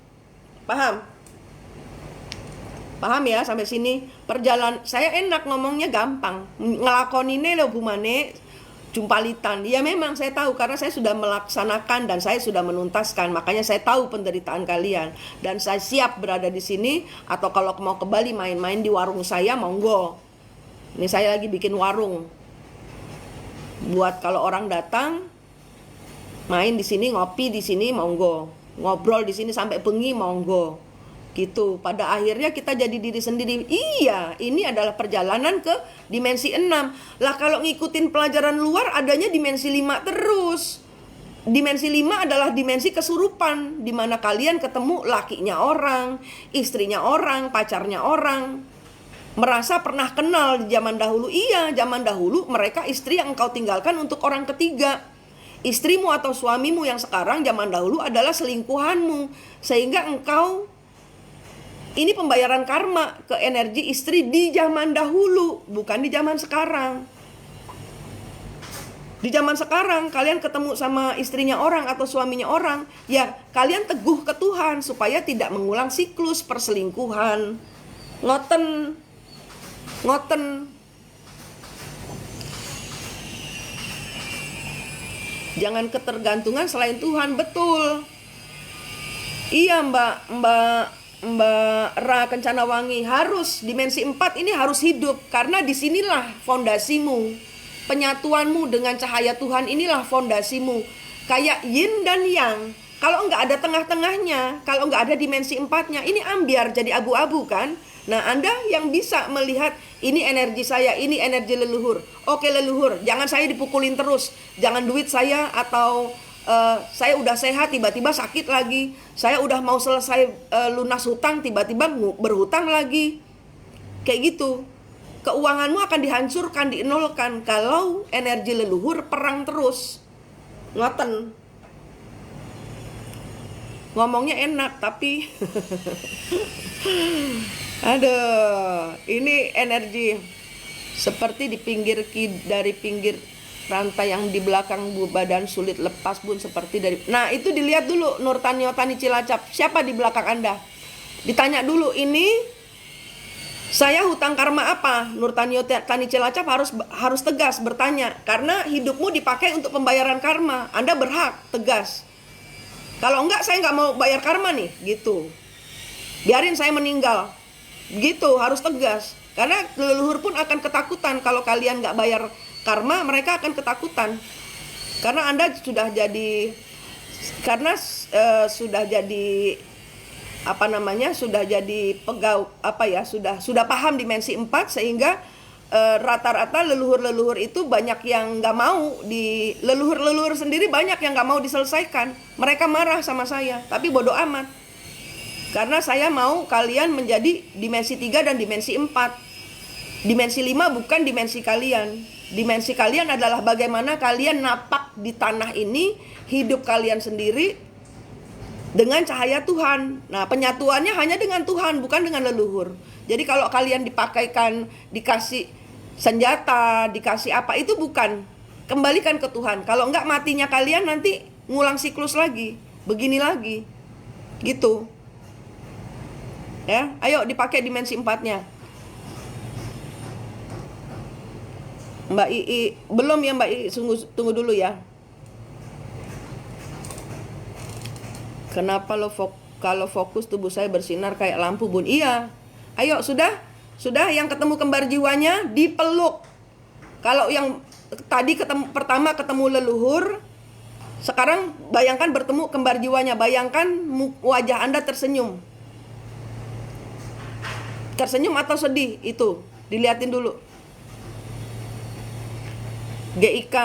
Paham? Paham ya sampai sini? Saya enak ngomongnya, gampang. Ngelakoninnya loh Bu Mane, jumpalitan. Ya memang saya tahu karena saya sudah melaksanakan dan saya sudah menuntaskan. Makanya saya tahu penderitaan kalian dan saya siap berada di sini, atau kalau mau ke Bali main-main di warung saya, monggo. Ini saya lagi bikin warung. Buat kalau orang datang main di sini, ngopi di sini, monggo. Ngobrol di sini sampai bengi, monggo. Gitu. Pada akhirnya kita jadi diri sendiri. Iya, ini adalah perjalanan ke dimensi 6. Lah kalau ngikutin pelajaran luar adanya dimensi 5 terus. Dimensi 5 adalah dimensi kesurupan, di mana kalian ketemu lakinya orang, istrinya orang, pacarnya orang. Merasa pernah kenal di zaman dahulu. Iya, zaman dahulu mereka istri yang engkau tinggalkan untuk orang ketiga. Istrimu atau suamimu yang sekarang zaman dahulu adalah selingkuhanmu. Sehingga engkau, ini pembayaran karma ke energi istri di zaman dahulu, bukan di zaman sekarang. Di zaman sekarang kalian ketemu sama istrinya orang atau suaminya orang, ya kalian teguh ke Tuhan supaya tidak mengulang siklus perselingkuhan. Ngoten. Jangan ketergantungan selain Tuhan, betul. Iya Mbak Ra Kencanawangi, harus dimensi 4 ini harus hidup, karena disinilah fondasimu. Penyatuanmu dengan cahaya Tuhan inilah fondasimu. Kayak yin dan yang. Kalau nggak ada tengah-tengahnya, kalau nggak ada dimensi 4-nya, ini ambiar jadi abu-abu kan. Nah, Anda yang bisa melihat, ini energi saya, ini energi leluhur. Oke leluhur, jangan saya dipukulin terus. Jangan duit saya atau saya udah sehat tiba-tiba sakit lagi. Saya udah mau selesai lunas hutang tiba-tiba berhutang lagi. Kayak gitu. Keuanganmu akan dihancurkan, dinolkan kalau energi leluhur perang terus. Ngoten. Ngomongnya enak tapi aduh, ini energi seperti dari pinggir rantai yang di belakang badan sulit lepas Bun, seperti dari. Nah, itu dilihat dulu Nurtanio Tani Cilacap. Siapa di belakang Anda? Ditanya dulu, ini saya hutang karma apa? Nurtanio Tani Cilacap harus tegas bertanya, karena hidupmu dipakai untuk pembayaran karma. Anda berhak tegas. Kalau enggak, saya nggak mau bayar karma nih, gitu. Biarin saya meninggal. Gitu, harus tegas. Karena leluhur pun akan ketakutan kalau kalian nggak bayar karma, mereka akan ketakutan. Karena Anda sudah jadi sudah jadi sudah paham dimensi 4, sehingga rata-rata leluhur-leluhur itu banyak yang nggak mau leluhur sendiri banyak yang nggak mau diselesaikan. Mereka marah sama saya, tapi bodoh amat. Karena saya mau kalian menjadi dimensi 3 dan dimensi 4. Dimensi 5 bukan dimensi kalian. Dimensi kalian adalah bagaimana kalian napak di tanah ini, hidup kalian sendiri dengan cahaya Tuhan. Nah, penyatuannya hanya dengan Tuhan, bukan dengan leluhur. Jadi kalau kalian dikasih senjata, dikasih apa, itu bukan. Kembalikan ke Tuhan. Kalau enggak, matinya kalian nanti ngulang siklus lagi, begini lagi. Gitu. Ya, ayo dipakai dimensi 4-nya. Mbak Ii, belum ya Mbak Ii, tunggu dulu ya. Kenapa kalau fokus tubuh saya bersinar kayak lampu Bun? Iya. Ayo, sudah yang ketemu kembar jiwanya dipeluk. Kalau yang tadi pertama ketemu leluhur, sekarang bayangkan bertemu kembar jiwanya. Bayangkan wajah Anda tersenyum. Tersenyum atau sedih itu. Diliatin dulu. GIK,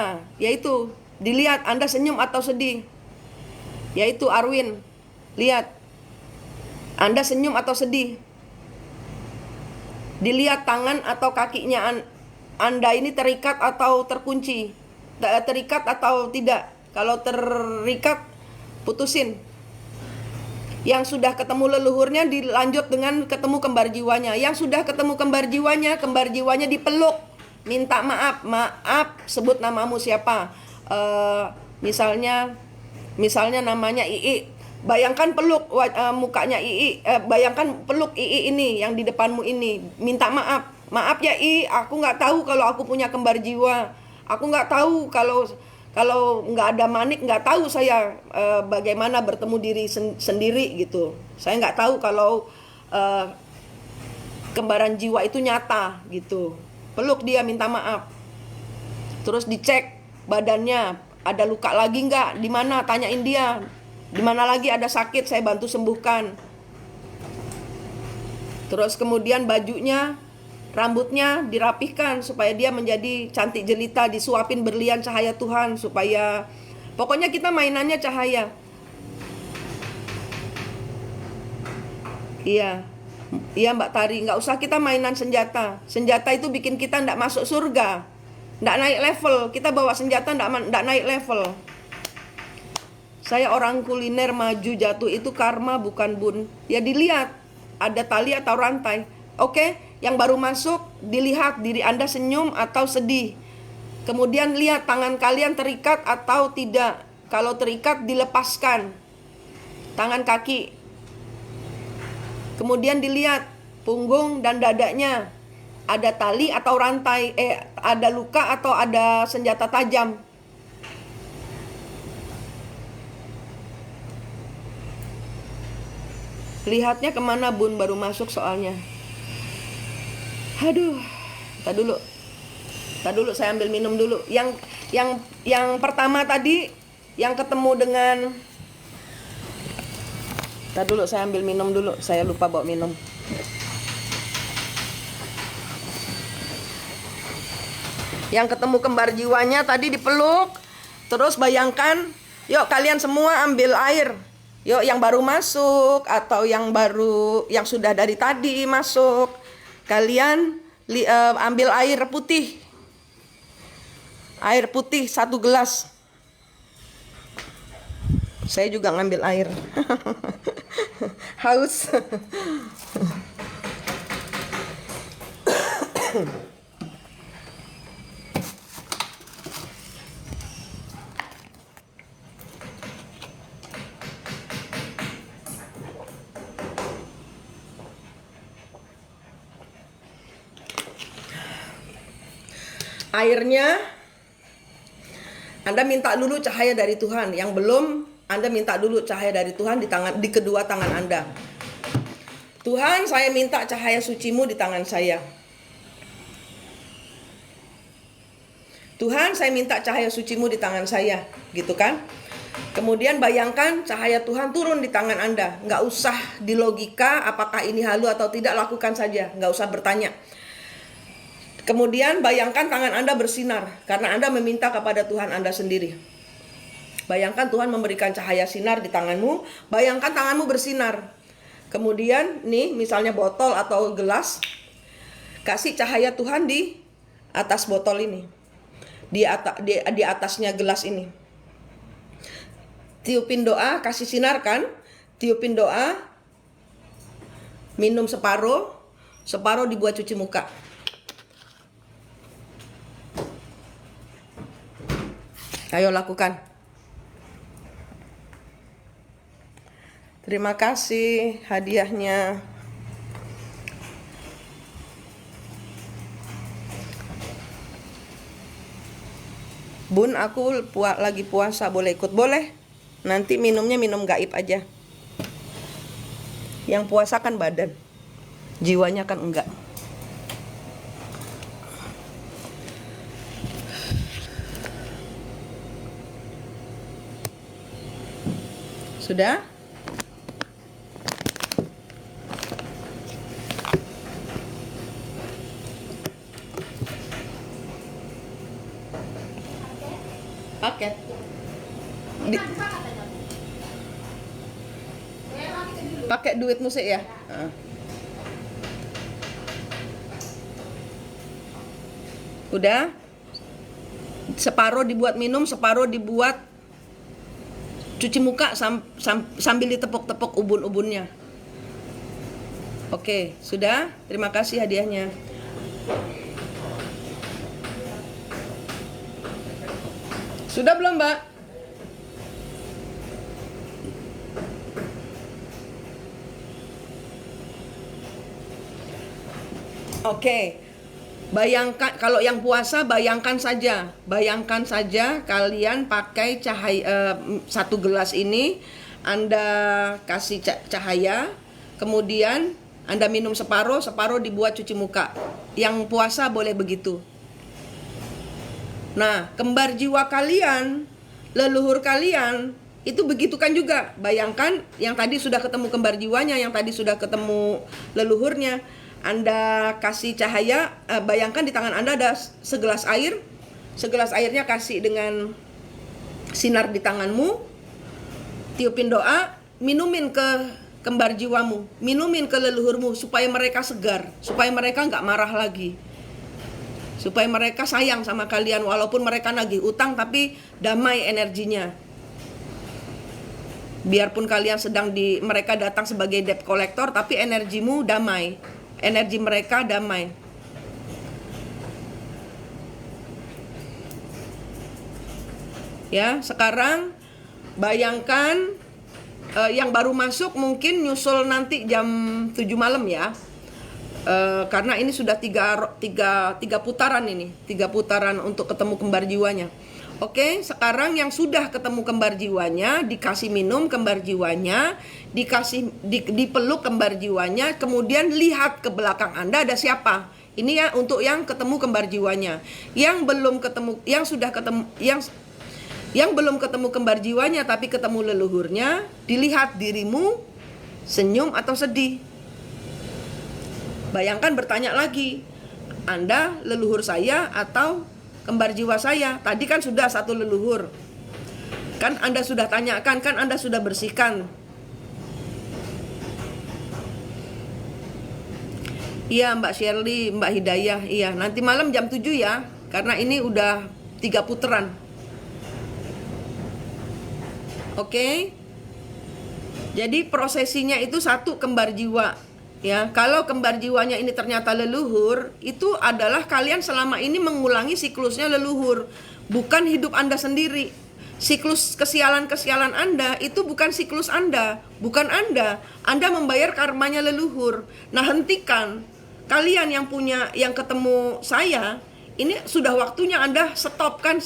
yaitu dilihat Anda senyum atau sedih. Yaitu Arwin, lihat Anda senyum atau sedih. Dilihat tangan atau kakinya Anda ini terikat atau terkunci. Terikat atau tidak. Kalau terikat, putusin. Yang sudah ketemu leluhurnya dilanjut dengan ketemu kembar jiwanya. Yang sudah ketemu kembar jiwanya dipeluk. Minta maaf, sebut namamu siapa. Misalnya namanya Ii. Bayangkan peluk mukanya Ii. Bayangkan peluk Ii ini yang di depanmu ini. Minta maaf. Maaf ya I, aku nggak tahu kalau aku punya kembar jiwa. Aku nggak tahu kalau nggak ada Manik, nggak tahu saya bagaimana bertemu diri sendiri gitu. Saya nggak tahu kalau kembaran jiwa itu nyata gitu. Peluk dia, minta maaf. Terus dicek badannya, ada luka lagi nggak? Di mana? Tanyain dia. Di mana lagi ada sakit, saya bantu sembuhkan. Terus kemudian bajunya, rambutnya dirapihkan supaya dia menjadi cantik jelita, disuapin berlian cahaya Tuhan supaya pokoknya kita mainannya cahaya. Iya. Iya Mbak Tari, nggak usah kita mainan senjata. Senjata itu bikin kita nggak masuk surga. Nggak naik level. Kita bawa senjata nggak naik level. Saya orang kuliner maju jatuh itu karma bukan bun. Ya dilihat, ada tali atau rantai. Oke, yang baru masuk, dilihat diri Anda senyum atau sedih. Kemudian lihat tangan kalian terikat atau tidak. Kalau terikat, dilepaskan tangan kaki. Kemudian dilihat punggung dan dadanya. Ada tali atau rantai, ada luka atau ada senjata tajam. Lihatnya kemana bun, baru masuk soalnya. Aduh, tak dulu saya ambil minum dulu. Yang pertama tadi yang ketemu dengan, tak dulu saya ambil minum dulu. Saya lupa bawa minum. Yang ketemu kembar jiwanya tadi dipeluk. Terus bayangkan, yuk kalian semua ambil air. Yuk yang baru masuk atau yang sudah dari tadi masuk. Kalian ambil air putih. Air putih 1 gelas. Saya juga ngambil air. Haus. Airnya Anda minta dulu cahaya dari Tuhan. Yang belum, Anda minta dulu cahaya dari Tuhan di kedua tangan Anda. Tuhan, saya minta cahaya sucimu di tangan saya. Tuhan, saya minta cahaya sucimu di tangan saya, gitu kan? Kemudian bayangkan cahaya Tuhan turun di tangan Anda. Nggak usah di logika apakah ini halu atau tidak, lakukan saja. Nggak usah bertanya. Kemudian bayangkan tangan Anda bersinar karena Anda meminta kepada Tuhan Anda sendiri. Bayangkan Tuhan memberikan cahaya sinar di tanganmu. Bayangkan tanganmu bersinar. Kemudian nih misalnya botol atau gelas. Kasih cahaya Tuhan di atas botol ini. Di atasnya gelas ini. Tiupin doa, kasih sinar kan? Tiupin doa. Minum separuh. Separuh dibuat cuci muka. Ayo lakukan. Terima kasih hadiahnya. Bun, aku lagi puasa, boleh ikut? Boleh. Nanti minumnya minum gaib aja. Yang puasa kan badan, jiwanya kan enggak. Sudah? Paket. Di, pakai duit musik ya. Udah. Separuh dibuat minum, separuh dibuat cuci muka sambil ditepuk-tepuk ubun-ubunnya. Oke, sudah. Terima kasih hadiahnya. Sudah belum, Mbak? Oke. Bayangkan kalau yang puasa, bayangkan saja kalian pakai cahaya satu gelas ini, Anda kasih cahaya, kemudian Anda minum separuh dibuat cuci muka. Yang puasa boleh begitu. Nah, kembar jiwa kalian, leluhur kalian, itu begitukan juga. Bayangkan yang tadi sudah ketemu kembar jiwanya, yang tadi sudah ketemu leluhurnya. Anda kasih cahaya, bayangkan di tangan Anda ada segelas air. Segelas airnya kasih dengan sinar di tanganmu. Tiupin doa, minumin ke kembar jiwamu, minumin ke leluhurmu supaya mereka segar, supaya mereka nggak marah lagi. Supaya mereka sayang sama kalian walaupun mereka nagih utang, tapi damai energinya. Biarpun kalian mereka datang sebagai debt collector, tapi energimu damai. Energi mereka damai. Ya, sekarang bayangkan yang baru masuk mungkin nyusul nanti jam 7 malam ya. Karena ini sudah tiga putaran ini, 3 putaran untuk ketemu kembar jiwanya. Oke, sekarang yang sudah ketemu kembar jiwanya, dikasih minum kembar jiwanya, dipeluk kembar jiwanya, kemudian lihat ke belakang Anda ada siapa. Ini ya untuk yang ketemu kembar jiwanya. Yang belum ketemu, yang belum ketemu kembar jiwanya tapi ketemu leluhurnya, dilihat dirimu senyum atau sedih. Bayangkan bertanya lagi, Anda leluhur saya atau kembar jiwa saya? Tadi kan sudah satu leluhur. Kan Anda sudah tanyakan, kan Anda sudah bersihkan. Iya Mbak Shirley, Mbak Hidayah, iya. Nanti malam jam 7 ya, karena ini udah 3 putaran. Oke. Jadi prosesinya itu satu kembar jiwa. Ya, kalau kembar jiwanya ini ternyata leluhur, itu adalah kalian selama ini mengulangi siklusnya leluhur, bukan hidup Anda sendiri. Siklus kesialan-kesialan Anda itu bukan siklus Anda, bukan Anda. Anda membayar karmanya leluhur. Nah, hentikan. Kalian yang ketemu saya, ini sudah waktunya Anda stopkan.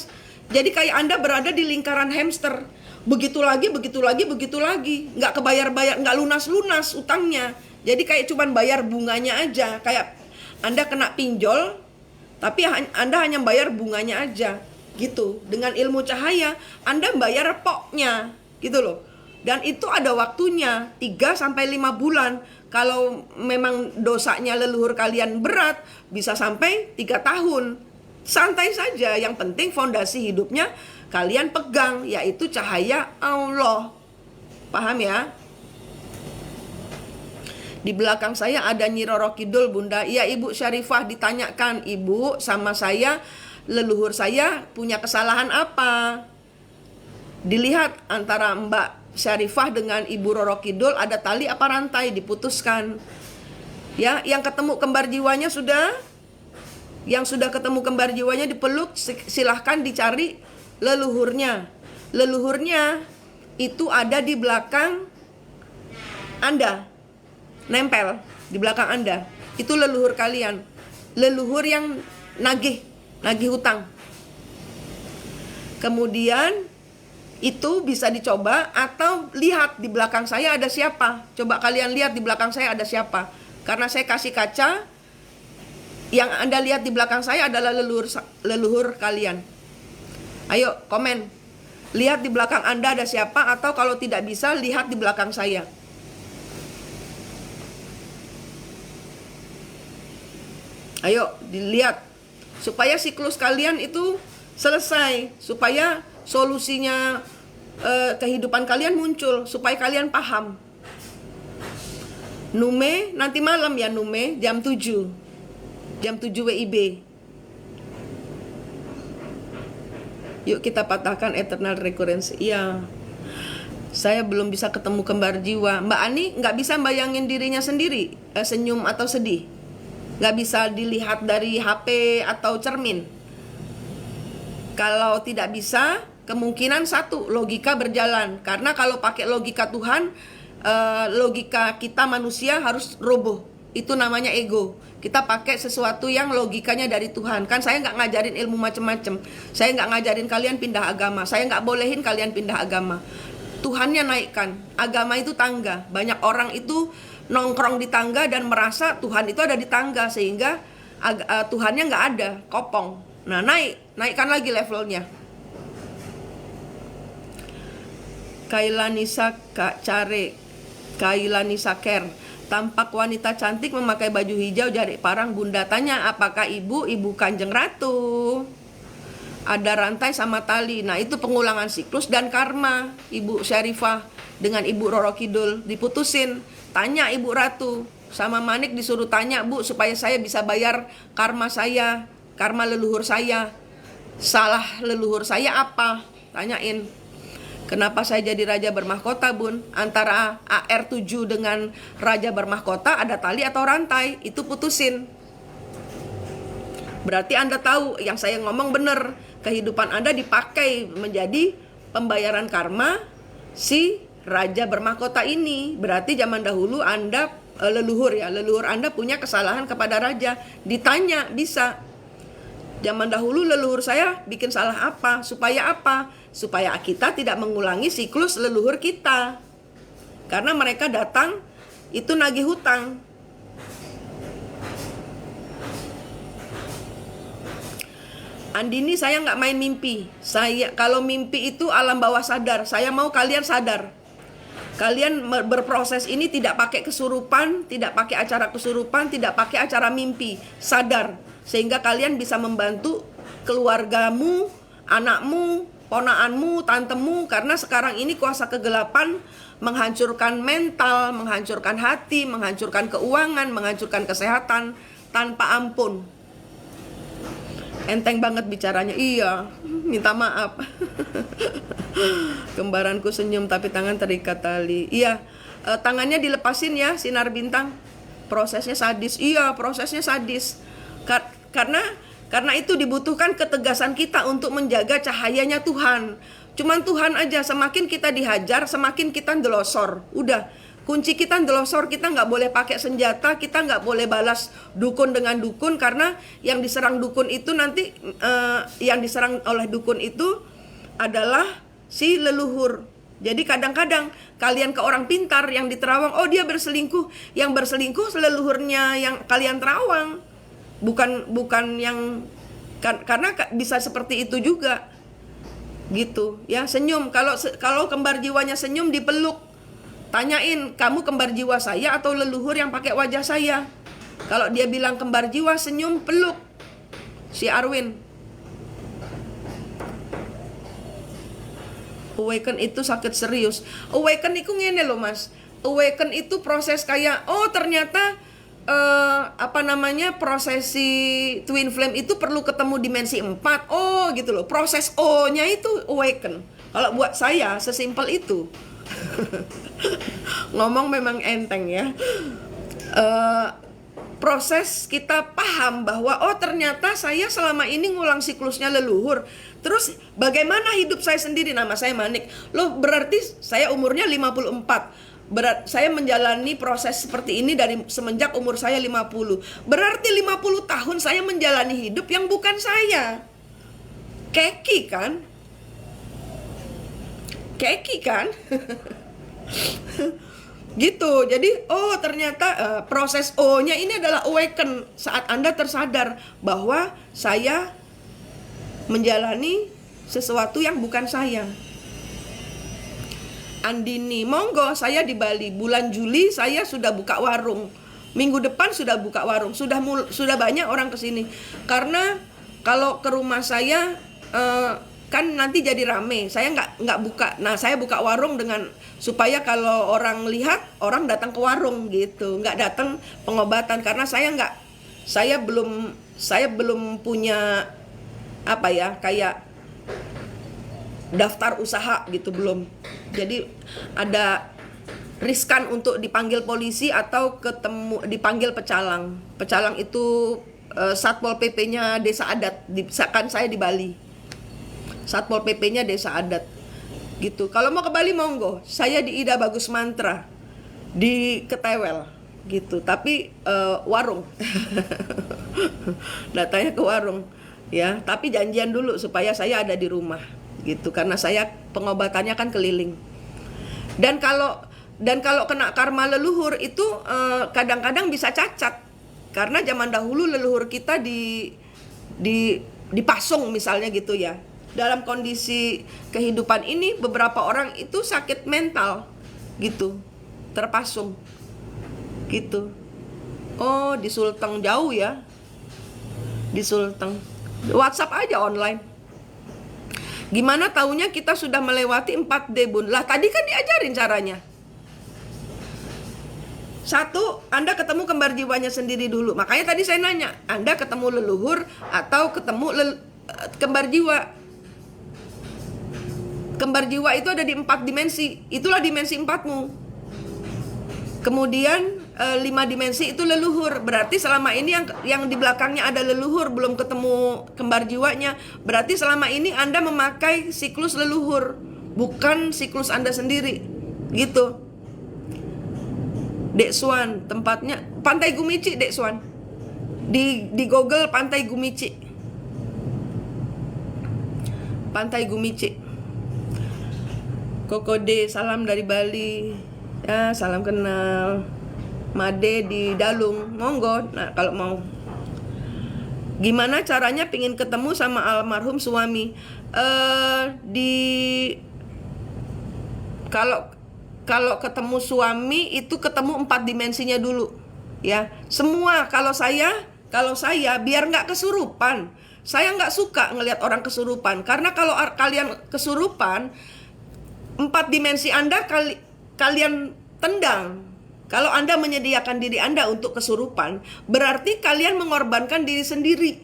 Jadi kayak Anda berada di lingkaran hamster. Begitu lagi, nggak kebayar-bayar, nggak lunas-lunas utangnya. Jadi kayak cuman bayar bunganya aja. Kayak Anda kena pinjol, tapi Anda hanya bayar bunganya aja. Gitu. Dengan ilmu cahaya, Anda bayar poknya. Gitu loh. Dan itu ada waktunya, 3-5 bulan. Kalau memang dosanya leluhur kalian berat, bisa sampai 3 tahun. Santai saja, yang penting fondasi hidupnya kalian pegang, yaitu cahaya Allah. Paham ya? Di belakang saya ada Nyi Roro Kidul, Bunda. Iya Ibu Syarifah, ditanyakan, Ibu sama saya, leluhur saya punya kesalahan apa? Dilihat antara Mbak Syarifah dengan Ibu Roro Kidul ada tali apa rantai, diputuskan. Ya, yang ketemu kembar jiwanya sudah, yang sudah ketemu kembar jiwanya dipeluk, silahkan dicari leluhurnya. Leluhurnya itu ada di belakang Anda, nempel di belakang Anda. Itu leluhur kalian, leluhur yang nagih hutang. Kemudian itu bisa dicoba, atau lihat di belakang saya ada siapa. Coba kalian lihat di belakang saya ada siapa. Karena saya kasih kaca, yang Anda lihat di belakang saya adalah leluhur kalian. Ayo komen, lihat di belakang Anda ada siapa, atau kalau tidak bisa lihat di belakang saya. Ayo dilihat supaya siklus kalian itu selesai, supaya solusinya kehidupan kalian muncul supaya kalian paham. Nume nanti malam ya, Nume jam 7 WIB. Yuk kita patahkan eternal recurrence. Iya, saya belum bisa ketemu kembar jiwa. Mbak Ani nggak bisa bayangin dirinya sendiri senyum atau sedih. Nggak bisa dilihat dari HP atau cermin. Kalau tidak bisa, kemungkinan satu, logika berjalan. Karena kalau pakai logika Tuhan, logika kita manusia harus roboh. Itu namanya ego. Kita pakai sesuatu yang logikanya dari Tuhan. Kan saya nggak ngajarin ilmu macem-macem. Saya nggak ngajarin kalian pindah agama. Saya nggak bolehin kalian pindah agama. Tuhannya naikkan. Agama itu tangga. Banyak orang itu nongkrong di tangga dan merasa Tuhan itu ada di tangga, sehingga Tuhannya nggak ada, kopong. Nah, naikkan lagi levelnya. Kailanisa Kak Care, Kailanisa Care. Tampak wanita cantik memakai baju hijau jari parang. Bunda tanya, apakah ibu Kanjeng Ratu? Ada rantai sama tali. Nah, itu pengulangan siklus dan karma. Ibu Syarifah dengan Ibu Roro Kidul diputusin. Tanya Ibu Ratu sama Manik, disuruh tanya, Bu, supaya saya bisa bayar karma saya, karma leluhur saya. Salah leluhur saya apa? Tanyain. Kenapa saya jadi raja bermahkota, Bun? Antara AR7 dengan raja bermahkota ada tali atau rantai, itu putusin. Berarti Anda tahu yang saya ngomong benar. Kehidupan Anda dipakai menjadi pembayaran karma si raja bermahkota ini. Berarti zaman dahulu Anda leluhur Anda punya kesalahan kepada raja. Ditanya, bisa. Zaman dahulu leluhur saya bikin salah apa? Supaya apa? Supaya kita tidak mengulangi siklus leluhur kita. Karena mereka datang itu nagih hutang. Andini, saya nggak main mimpi. Kalau mimpi itu alam bawah sadar. Saya mau kalian sadar. Kalian berproses ini tidak pakai kesurupan, tidak pakai acara kesurupan, tidak pakai acara mimpi. Sadar. Sehingga kalian bisa membantu keluargamu, anakmu, ponaanmu, tantemu. Karena sekarang ini kuasa kegelapan menghancurkan mental, menghancurkan hati, menghancurkan keuangan, menghancurkan kesehatan tanpa ampun. Enteng banget bicaranya. Iya, minta maaf. Kembaranku senyum tapi tangan terikat tali. Iya, tangannya dilepasin ya, sinar bintang. Prosesnya sadis. Iya, prosesnya sadis. Karena itu dibutuhkan ketegasan kita untuk menjaga cahayanya Tuhan. Cuman Tuhan aja, semakin kita dihajar, semakin kita ndelosor. Udah, kunci kita ndelosor, kita nggak boleh pakai senjata, kita nggak boleh balas dukun dengan dukun. Karena yang diserang dukun itu nanti, yang diserang oleh dukun itu adalah si leluhur. Jadi kadang-kadang kalian ke orang pintar yang diterawang, oh dia berselingkuh. Yang berselingkuh leluhurnya yang kalian terawang. Bukan yang karena bisa seperti itu juga gitu ya. Senyum, kalau kembar jiwanya senyum, dipeluk, tanyain, kamu kembar jiwa saya atau leluhur yang pakai wajah saya? Kalau dia bilang kembar jiwa, senyum, peluk si Arwin. Awaken itu sakit serius. Awaken itu ngene loh Mas. Awaken itu proses kayak, oh ternyata prosesi twin flame itu perlu ketemu dimensi 4. Oh gitu loh. Proses O-nya itu awaken. Kalau buat saya sesimpel itu. Ngomong memang enteng ya. Proses kita paham bahwa oh ternyata saya selama ini ngulang siklusnya leluhur. Terus bagaimana hidup saya sendiri? Nama saya Manik. Loh, berarti saya umurnya 54. Saya menjalani proses seperti ini dari semenjak umur saya 50. Berarti 50 tahun saya menjalani hidup yang bukan saya. Keki kan? Gitu. Jadi oh ternyata proses O-nya ini adalah awaken. Saat Anda tersadar bahwa saya menjalani sesuatu yang bukan saya. Andini, monggo, saya di Bali. Bulan Juli saya sudah buka warung. Minggu depan sudah buka warung. Sudah banyak orang kesini. Karena kalau ke rumah saya kan nanti jadi rame. Saya nggak buka. Nah, saya buka warung dengan supaya kalau orang lihat, orang datang ke warung gitu, nggak datang pengobatan, karena saya belum punya apa ya, kayak daftar usaha gitu, belum. Jadi ada riskan untuk dipanggil polisi atau dipanggil pecalang. Pecalang itu Satpol PP-nya Desa Adat. Kan saya di Bali. Satpol PP-nya Desa Adat. Gitu. Kalau mau ke Bali monggo. Saya di Ida Bagus Mantra di Ketewel gitu. Tapi warung. Datanya ke warung ya, tapi janjian dulu supaya saya ada di rumah gitu, karena saya pengobatannya kan keliling. Dan kalau kena karma leluhur itu kadang-kadang bisa cacat, karena zaman dahulu leluhur kita dipasung misalnya gitu ya. Dalam kondisi kehidupan ini beberapa orang itu sakit mental gitu, terpasung gitu. Oh, di Sulteng jauh ya, di Sulteng. WhatsApp aja online. Gimana taunya kita sudah melewati 4D, Bun? Lah tadi kan diajarin caranya. 1, Anda ketemu kembar jiwanya sendiri dulu. Makanya tadi saya nanya, Anda ketemu leluhur atau ketemu kembar jiwa? Kembar jiwa itu ada di 4 dimensi. Itulah dimensi 4-mu. Kemudian 5 dimensi itu leluhur. Berarti selama ini yang di belakangnya ada leluhur, belum ketemu kembar jiwanya. Berarti selama ini Anda memakai siklus leluhur, bukan siklus Anda sendiri. Gitu. Dek Swan, tempatnya Pantai Gumici, Dek Swan. Di Google Pantai Gumici. Pantai Gumici. Kokode, salam dari Bali. Ya, salam kenal. Made di Dalung, monggo. Nah, kalau mau. Gimana caranya pingin ketemu sama almarhum suami? Kalau ketemu suami itu ketemu 4 dimensinya dulu, ya. Semua kalau saya biar nggak kesurupan. Saya nggak suka ngelihat orang kesurupan, karena kalau kalian kesurupan, 4 dimensi Anda kalian tendang. Kalau Anda menyediakan diri Anda untuk kesurupan, berarti kalian mengorbankan diri sendiri.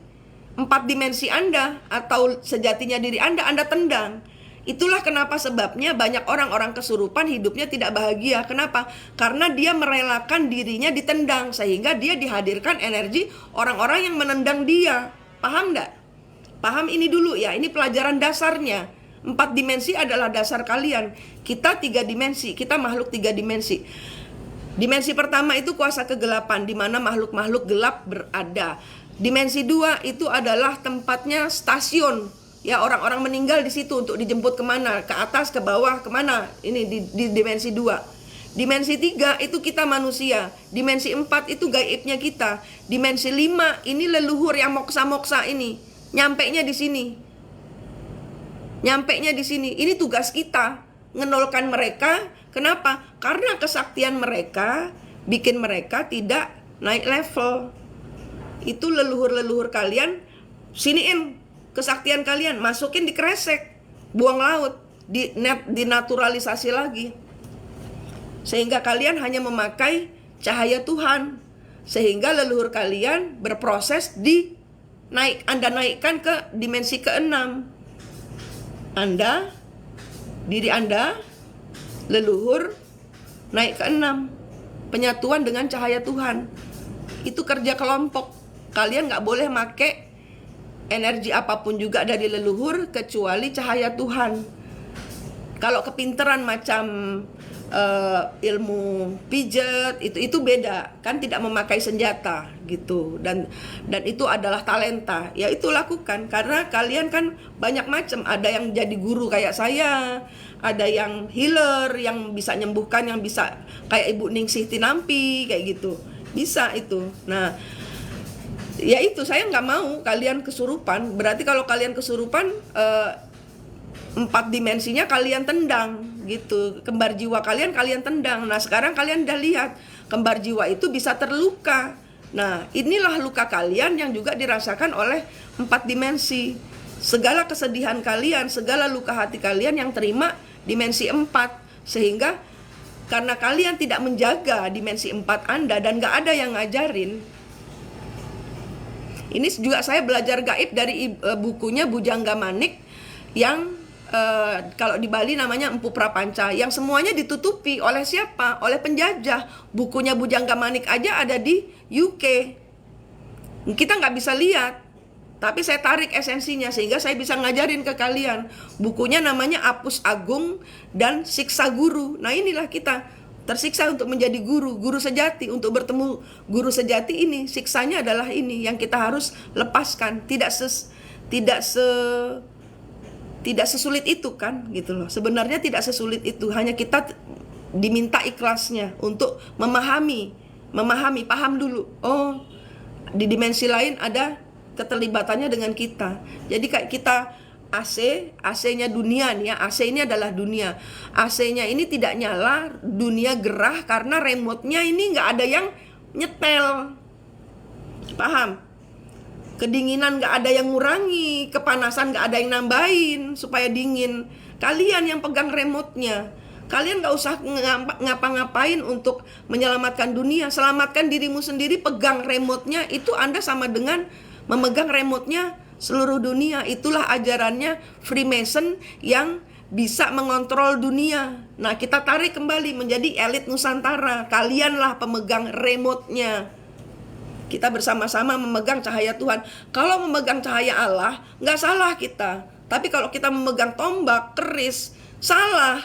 4 dimensi Anda atau sejatinya diri Anda tendang. Itulah kenapa sebabnya banyak orang-orang kesurupan hidupnya tidak bahagia. Kenapa? Karena dia merelakan dirinya ditendang, sehingga dia dihadirkan energi orang-orang yang menendang dia. Paham enggak? Paham ini dulu ya, ini pelajaran dasarnya. 4 dimensi adalah dasar kalian. Kita 3 dimensi, kita makhluk 3 dimensi. Dimensi pertama itu kuasa kegelapan, di mana makhluk-makhluk gelap berada. Dimensi 2 itu adalah tempatnya stasiun. Ya, orang-orang meninggal di situ untuk dijemput kemana? Ke atas, ke bawah, kemana? Ini di dimensi 2. Dimensi 3 itu kita manusia. Dimensi 4 itu gaibnya kita. Dimensi 5 ini leluhur yang moksa-moksa ini. Nyampenya di sini. Ini tugas kita. Ngenolkan mereka. Kenapa? Karena kesaktian mereka bikin mereka tidak naik level. Itu leluhur-leluhur kalian, siniin kesaktian kalian, masukin di kresek, buang laut, dinaturalisasi lagi. Sehingga kalian hanya memakai cahaya Tuhan. Sehingga leluhur kalian berproses Anda naikkan ke dimensi ke-6. Diri Anda, leluhur, naik ke-6. Penyatuan dengan cahaya Tuhan. Itu kerja kelompok. Kalian gak boleh make energi apapun juga dari leluhur kecuali cahaya Tuhan. Kalau kepinteran macam ilmu pijet itu beda, kan tidak memakai senjata gitu, dan itu adalah talenta. Ya itu lakukan, karena kalian kan banyak macam. Ada yang jadi guru kayak saya, ada yang healer yang bisa nyembuhkan, yang bisa kayak Ibu Ningsih Tinampi kayak gitu, bisa itu. Nah, ya itu, saya nggak mau kalian kesurupan. Berarti kalau kalian kesurupan, 4 dimensinya kalian tendang gitu. Kembar jiwa kalian tendang. Nah, sekarang kalian udah lihat kembar jiwa itu bisa terluka. Nah, inilah luka kalian yang juga dirasakan oleh 4 dimensi. segala kesedihan kalian, segala luka hati kalian yang terima dimensi 4. Sehingga karena kalian tidak menjaga dimensi 4 Anda dan gak ada yang ngajarin. Ini juga saya belajar gaib dari bukunya Bujangga Manik yang kalau di Bali namanya Empu Prapanca, yang semuanya ditutupi oleh siapa? Oleh penjajah. Bukunya Bujangga Manik aja ada di UK. Kita nggak bisa lihat, tapi saya tarik esensinya sehingga saya bisa ngajarin ke kalian. Bukunya namanya Apus Agung dan Siksa Guru. Nah inilah kita tersiksa untuk menjadi guru sejati. Untuk bertemu guru sejati ini, siksanya adalah ini yang kita harus lepaskan. Tidak sesulit itu kan, gitu loh. Sebenarnya tidak sesulit itu, hanya kita diminta ikhlasnya untuk memahami, paham dulu. Oh, di dimensi lain ada keterlibatannya dengan kita. Jadi kayak kita AC-nya dunia nih ya, AC ini adalah dunia. AC-nya ini tidak nyala, dunia gerah karena remote-nya ini nggak ada yang nyetel. Paham? Kedinginan gak ada yang ngurangi, kepanasan gak ada yang nambahin supaya dingin. Kalian yang pegang remote-nya. Kalian gak usah ngapa-ngapain untuk menyelamatkan dunia. Selamatkan dirimu sendiri, pegang remote-nya. Itu Anda sama dengan memegang remote-nya seluruh dunia. Itulah ajarannya Freemason yang bisa mengontrol dunia. Nah, kita tarik kembali menjadi elit Nusantara. Kalianlah pemegang remote-nya. Kita bersama-sama memegang cahaya Tuhan. Kalau memegang cahaya Allah, nggak salah kita. Tapi kalau kita memegang tombak, keris, salah.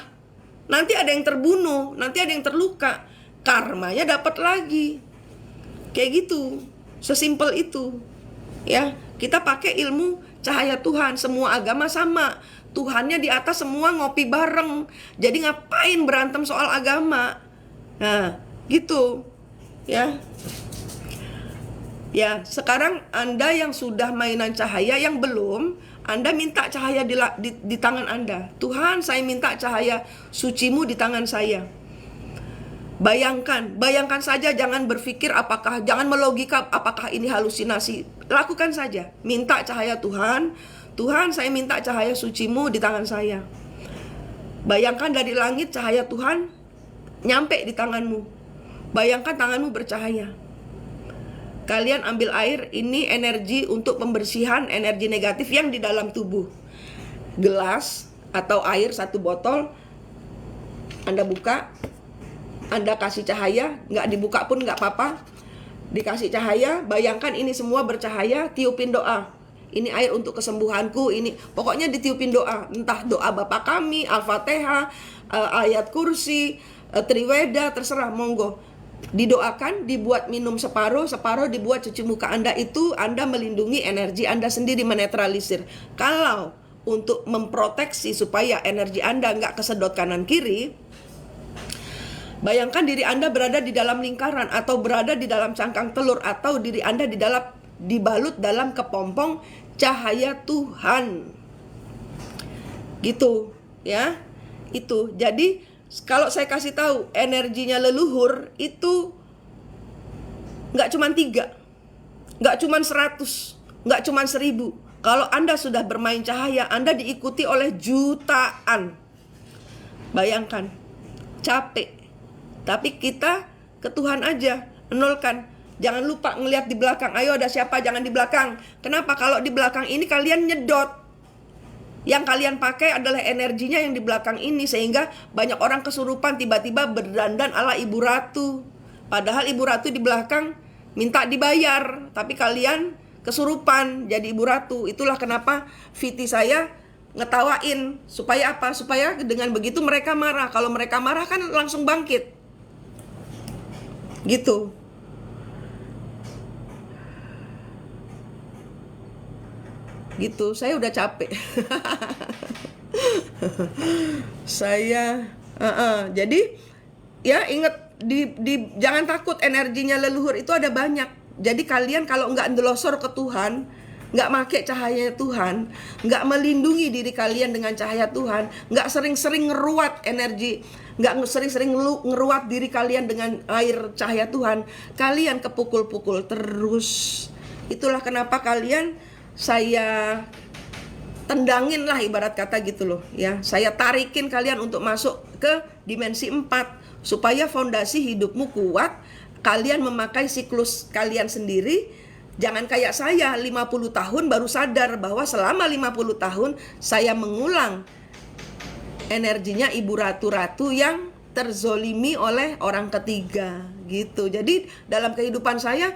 Nanti ada yang terbunuh, nanti ada yang terluka. Karmanya dapat lagi. Kayak gitu. Sesimpel itu. Ya, kita pakai ilmu cahaya Tuhan. Semua agama sama. Tuhannya di atas, semua ngopi bareng. Jadi ngapain berantem soal agama? Nah, gitu. Ya. Ya, sekarang Anda yang sudah mainan cahaya, yang belum, Anda minta cahaya di tangan Anda. Tuhan, saya minta cahaya sucimu di tangan saya. Bayangkan saja, jangan berpikir jangan melogika apakah ini halusinasi. Lakukan saja, minta cahaya Tuhan. Tuhan, saya minta cahaya sucimu di tangan saya. Bayangkan dari langit cahaya Tuhan nyampe di tanganmu. Bayangkan tanganmu bercahaya. Kalian ambil air, ini energi untuk pembersihan energi negatif yang di dalam tubuh. Gelas atau air 1 botol, Anda buka, Anda kasih cahaya, nggak dibuka pun nggak apa-apa. Dikasih cahaya, bayangkan ini semua bercahaya, tiupin doa. Ini air untuk kesembuhanku, ini pokoknya ditiupin doa. Entah doa Bapa Kami, Al-Fatihah, ayat kursi, Triweda, terserah, monggo. Didoakan, dibuat minum separuh dibuat cuci muka Anda. Itu Anda melindungi energi Anda sendiri, menetralisir. Kalau untuk memproteksi supaya energi Anda nggak kesedot kanan kiri, bayangkan diri Anda berada di dalam lingkaran atau berada di dalam cangkang telur, atau diri Anda dibalut dalam kepompong cahaya Tuhan. Gitu ya. Itu. Jadi kalau saya kasih tahu energinya leluhur itu nggak cuma 3, nggak cuma 100, nggak cuma 1000. Kalau Anda sudah bermain cahaya, Anda diikuti oleh jutaan. Bayangkan, capek. Tapi kita ke Tuhan aja, nolkan. Jangan lupa ngelihat di belakang. Ayo, ada siapa? Jangan di belakang. Kenapa? Kalau di belakang ini kalian nyedot. Yang kalian pakai adalah energinya yang di belakang ini, sehingga banyak orang kesurupan tiba-tiba berdandan ala Ibu Ratu. Padahal Ibu Ratu di belakang minta dibayar, tapi kalian kesurupan jadi Ibu Ratu. Itulah kenapa VT saya ngetawain. Supaya apa? Supaya dengan begitu mereka marah. Kalau mereka marah kan langsung bangkit. Gitu. Gitu, saya udah capek. Jadi ya ingat, jangan takut, energinya leluhur itu ada banyak. Jadi kalian kalau nggak ndelosor ke Tuhan, nggak make cahaya Tuhan, nggak melindungi diri kalian dengan cahaya Tuhan, nggak sering-sering ngeruat energi, nggak sering-sering ngeruat diri kalian dengan air cahaya Tuhan, kalian kepukul-pukul terus. Itulah kenapa saya tendangin lah ibarat kata gitu loh ya. Saya tarikin kalian untuk masuk ke dimensi 4 supaya fondasi hidupmu kuat. Kalian memakai siklus kalian sendiri. Jangan kayak saya 50 tahun baru sadar bahwa selama 50 tahun saya mengulang energinya ibu ratu-ratu yang terzolimi oleh orang ketiga gitu. Jadi dalam kehidupan saya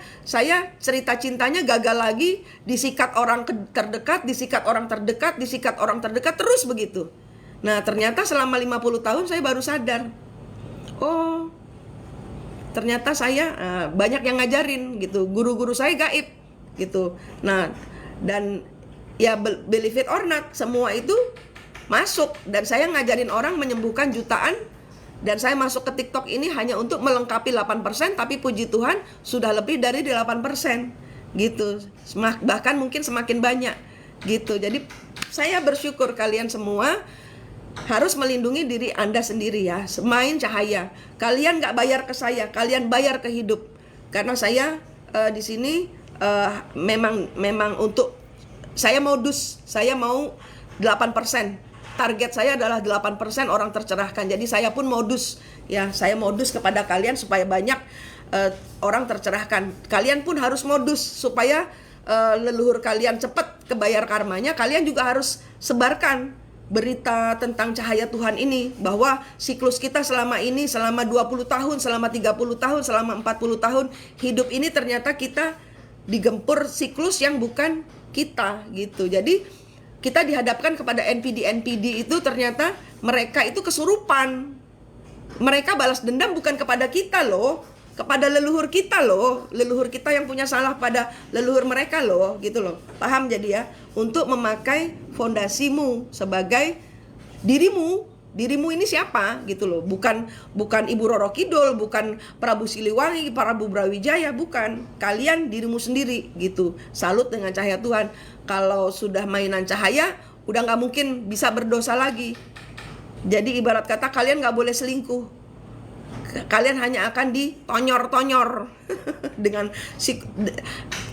cerita cintanya gagal lagi, disikat orang terdekat, disikat orang terdekat, disikat orang terdekat, terus begitu. Nah ternyata selama 50 tahun saya baru sadar, oh ternyata saya banyak yang ngajarin gitu, guru-guru saya gaib gitu. Nah dan ya believe it or not, semua itu masuk, dan saya ngajarin orang menyembuhkan jutaan. Dan saya masuk ke TikTok ini hanya untuk melengkapi 8%, tapi puji Tuhan sudah lebih dari 8% gitu. Bahkan mungkin semakin banyak gitu. Jadi saya bersyukur kalian semua harus melindungi diri Anda sendiri ya. Main cahaya. Kalian gak bayar ke saya, kalian bayar ke hidup. Karena saya di sini memang untuk saya modus, saya mau 8%. Target saya adalah 8% orang tercerahkan. Jadi saya pun modus ya, saya modus kepada kalian supaya banyak orang tercerahkan. Kalian pun harus modus supaya leluhur kalian cepat kebayar karmanya. Kalian juga harus sebarkan berita tentang cahaya Tuhan ini, bahwa siklus kita selama ini, selama 20 tahun, selama 30 tahun, selama 40 tahun hidup ini ternyata kita digempur siklus yang bukan kita gitu. Jadi kita dihadapkan kepada NPD itu, ternyata mereka itu kesurupan. Mereka balas dendam bukan kepada kita loh, kepada leluhur kita loh. Leluhur kita yang punya salah pada leluhur mereka loh, gitu loh. Paham jadi ya? Untuk memakai fondasimu sebagai dirimu. Dirimu ini siapa gitu loh. Bukan Ibu Roro Kidul, bukan Prabu Siliwangi, Prabu Brawijaya, bukan. Kalian dirimu sendiri gitu. Salut dengan cahaya Tuhan. Kalau sudah mainan cahaya, udah gak mungkin bisa berdosa lagi. Jadi ibarat kata kalian gak boleh selingkuh. Kalian hanya akan ditonyor-tonyor dengan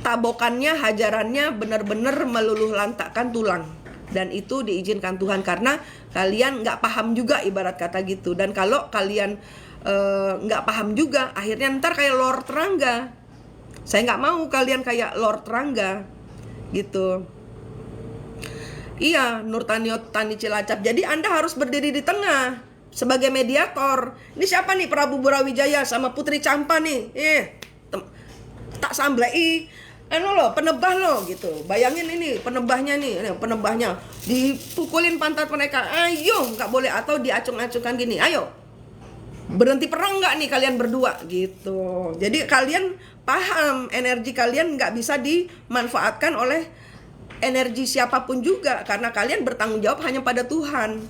tabokannya, hajarannya benar-benar meluluh lantakkan tulang. Dan itu diizinkan Tuhan karena kalian gak paham juga ibarat kata gitu. Dan kalau kalian gak paham juga, akhirnya ntar kayak Lord Rangga. Saya gak mau kalian kayak Lord Rangga gitu. Iya, Nurtanio Tani Cilacap. Jadi Anda harus berdiri di tengah sebagai mediator. Ini siapa nih? Prabu Brawijaya sama Putri Campa nih. Tak samblei. Loh, penebah loh gitu. Bayangin ini penebahnya nih, penebahnya dipukulin pantat mereka. Ayo, nggak boleh, atau diacung-acungkan gini. Ayo, berhenti perang nggak nih kalian berdua gitu. Jadi kalian paham, energi kalian nggak bisa dimanfaatkan oleh energi siapapun juga, karena kalian bertanggung jawab hanya pada Tuhan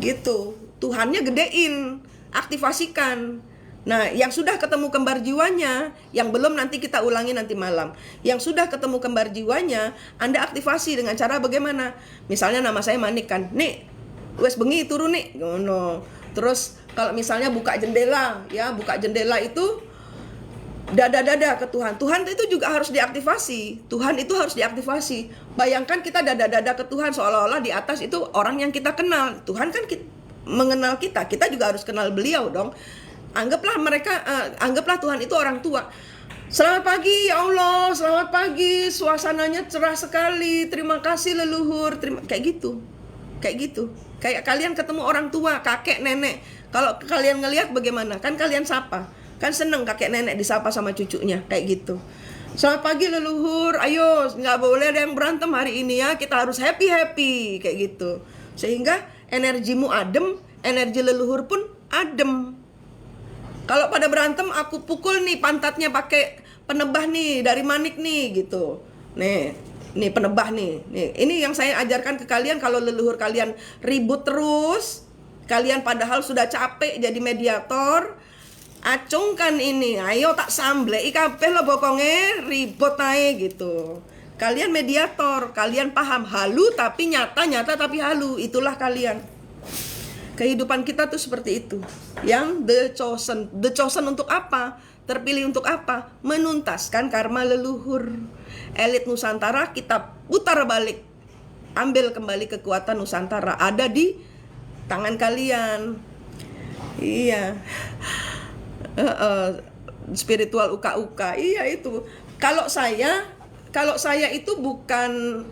gitu. Tuhannya gedein, aktivasikan. Nah, yang sudah ketemu kembar jiwanya, yang belum nanti kita ulangi nanti malam. Yang sudah ketemu kembar jiwanya, Anda aktivasi dengan cara bagaimana? Misalnya nama saya Manik kan, nih wes bengi turun nih, no. Terus kalau misalnya buka jendela, ya buka jendela itu dada-dada ke Tuhan. Tuhan itu juga harus diaktifasi. Tuhan itu harus diaktifasi. Bayangkan kita dada-dada ke Tuhan, seolah-olah di atas itu orang yang kita kenal. Tuhan kan mengenal kita juga harus kenal beliau dong. Anggaplah Tuhan itu orang tua. Selamat pagi ya Allah, selamat pagi, suasananya cerah sekali, terima kasih leluhur, kayak gitu. Kayak kalian ketemu orang tua, kakek, nenek. Kalau kalian ngelihat bagaimana? Kan kalian sapa. Kan seneng kakek nenek disapa sama cucunya, kayak gitu. Selamat pagi leluhur, ayo, nggak boleh ada yang berantem hari ini ya, kita harus happy, kayak gitu. Sehingga energimu adem, energi leluhur pun adem. Kalau pada berantem, aku pukul nih pantatnya pakai penebah nih dari Manik nih gitu. Nih penebah nih. Ini yang saya ajarkan ke kalian. Kalau leluhur kalian ribut terus, kalian padahal sudah capek jadi mediator, acungkan ini. Ayo tak samblei kabeh lo bokonge, ribut ae gitu. Kalian mediator, kalian paham, halu tapi nyata tapi halu. Itulah kalian. Kehidupan kita tuh seperti itu. Yang the chosen untuk apa? Terpilih untuk apa? Menuntaskan karma leluhur. Elit Nusantara kita putar balik. ambil kembali kekuatan Nusantara, ada di tangan kalian. Iya. Spiritual uka-uka, iya itu. Kalau saya itu bukan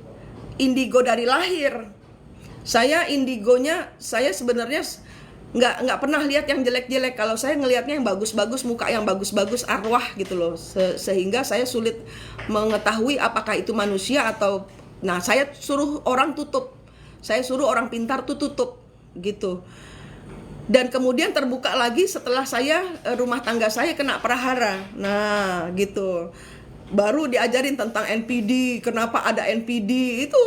indigo dari lahir. Saya indigonya, saya sebenarnya nggak pernah lihat yang jelek-jelek. Kalau saya ngelihatnya yang bagus-bagus, muka yang bagus-bagus, arwah gitu loh. Sehingga saya sulit mengetahui apakah itu manusia atau, nah saya suruh orang tutup, saya suruh orang pintar tuh tutup gitu. Dan kemudian terbuka lagi setelah rumah tangga saya kena prahara. Nah gitu, baru diajarin tentang NPD, kenapa ada NPD, itu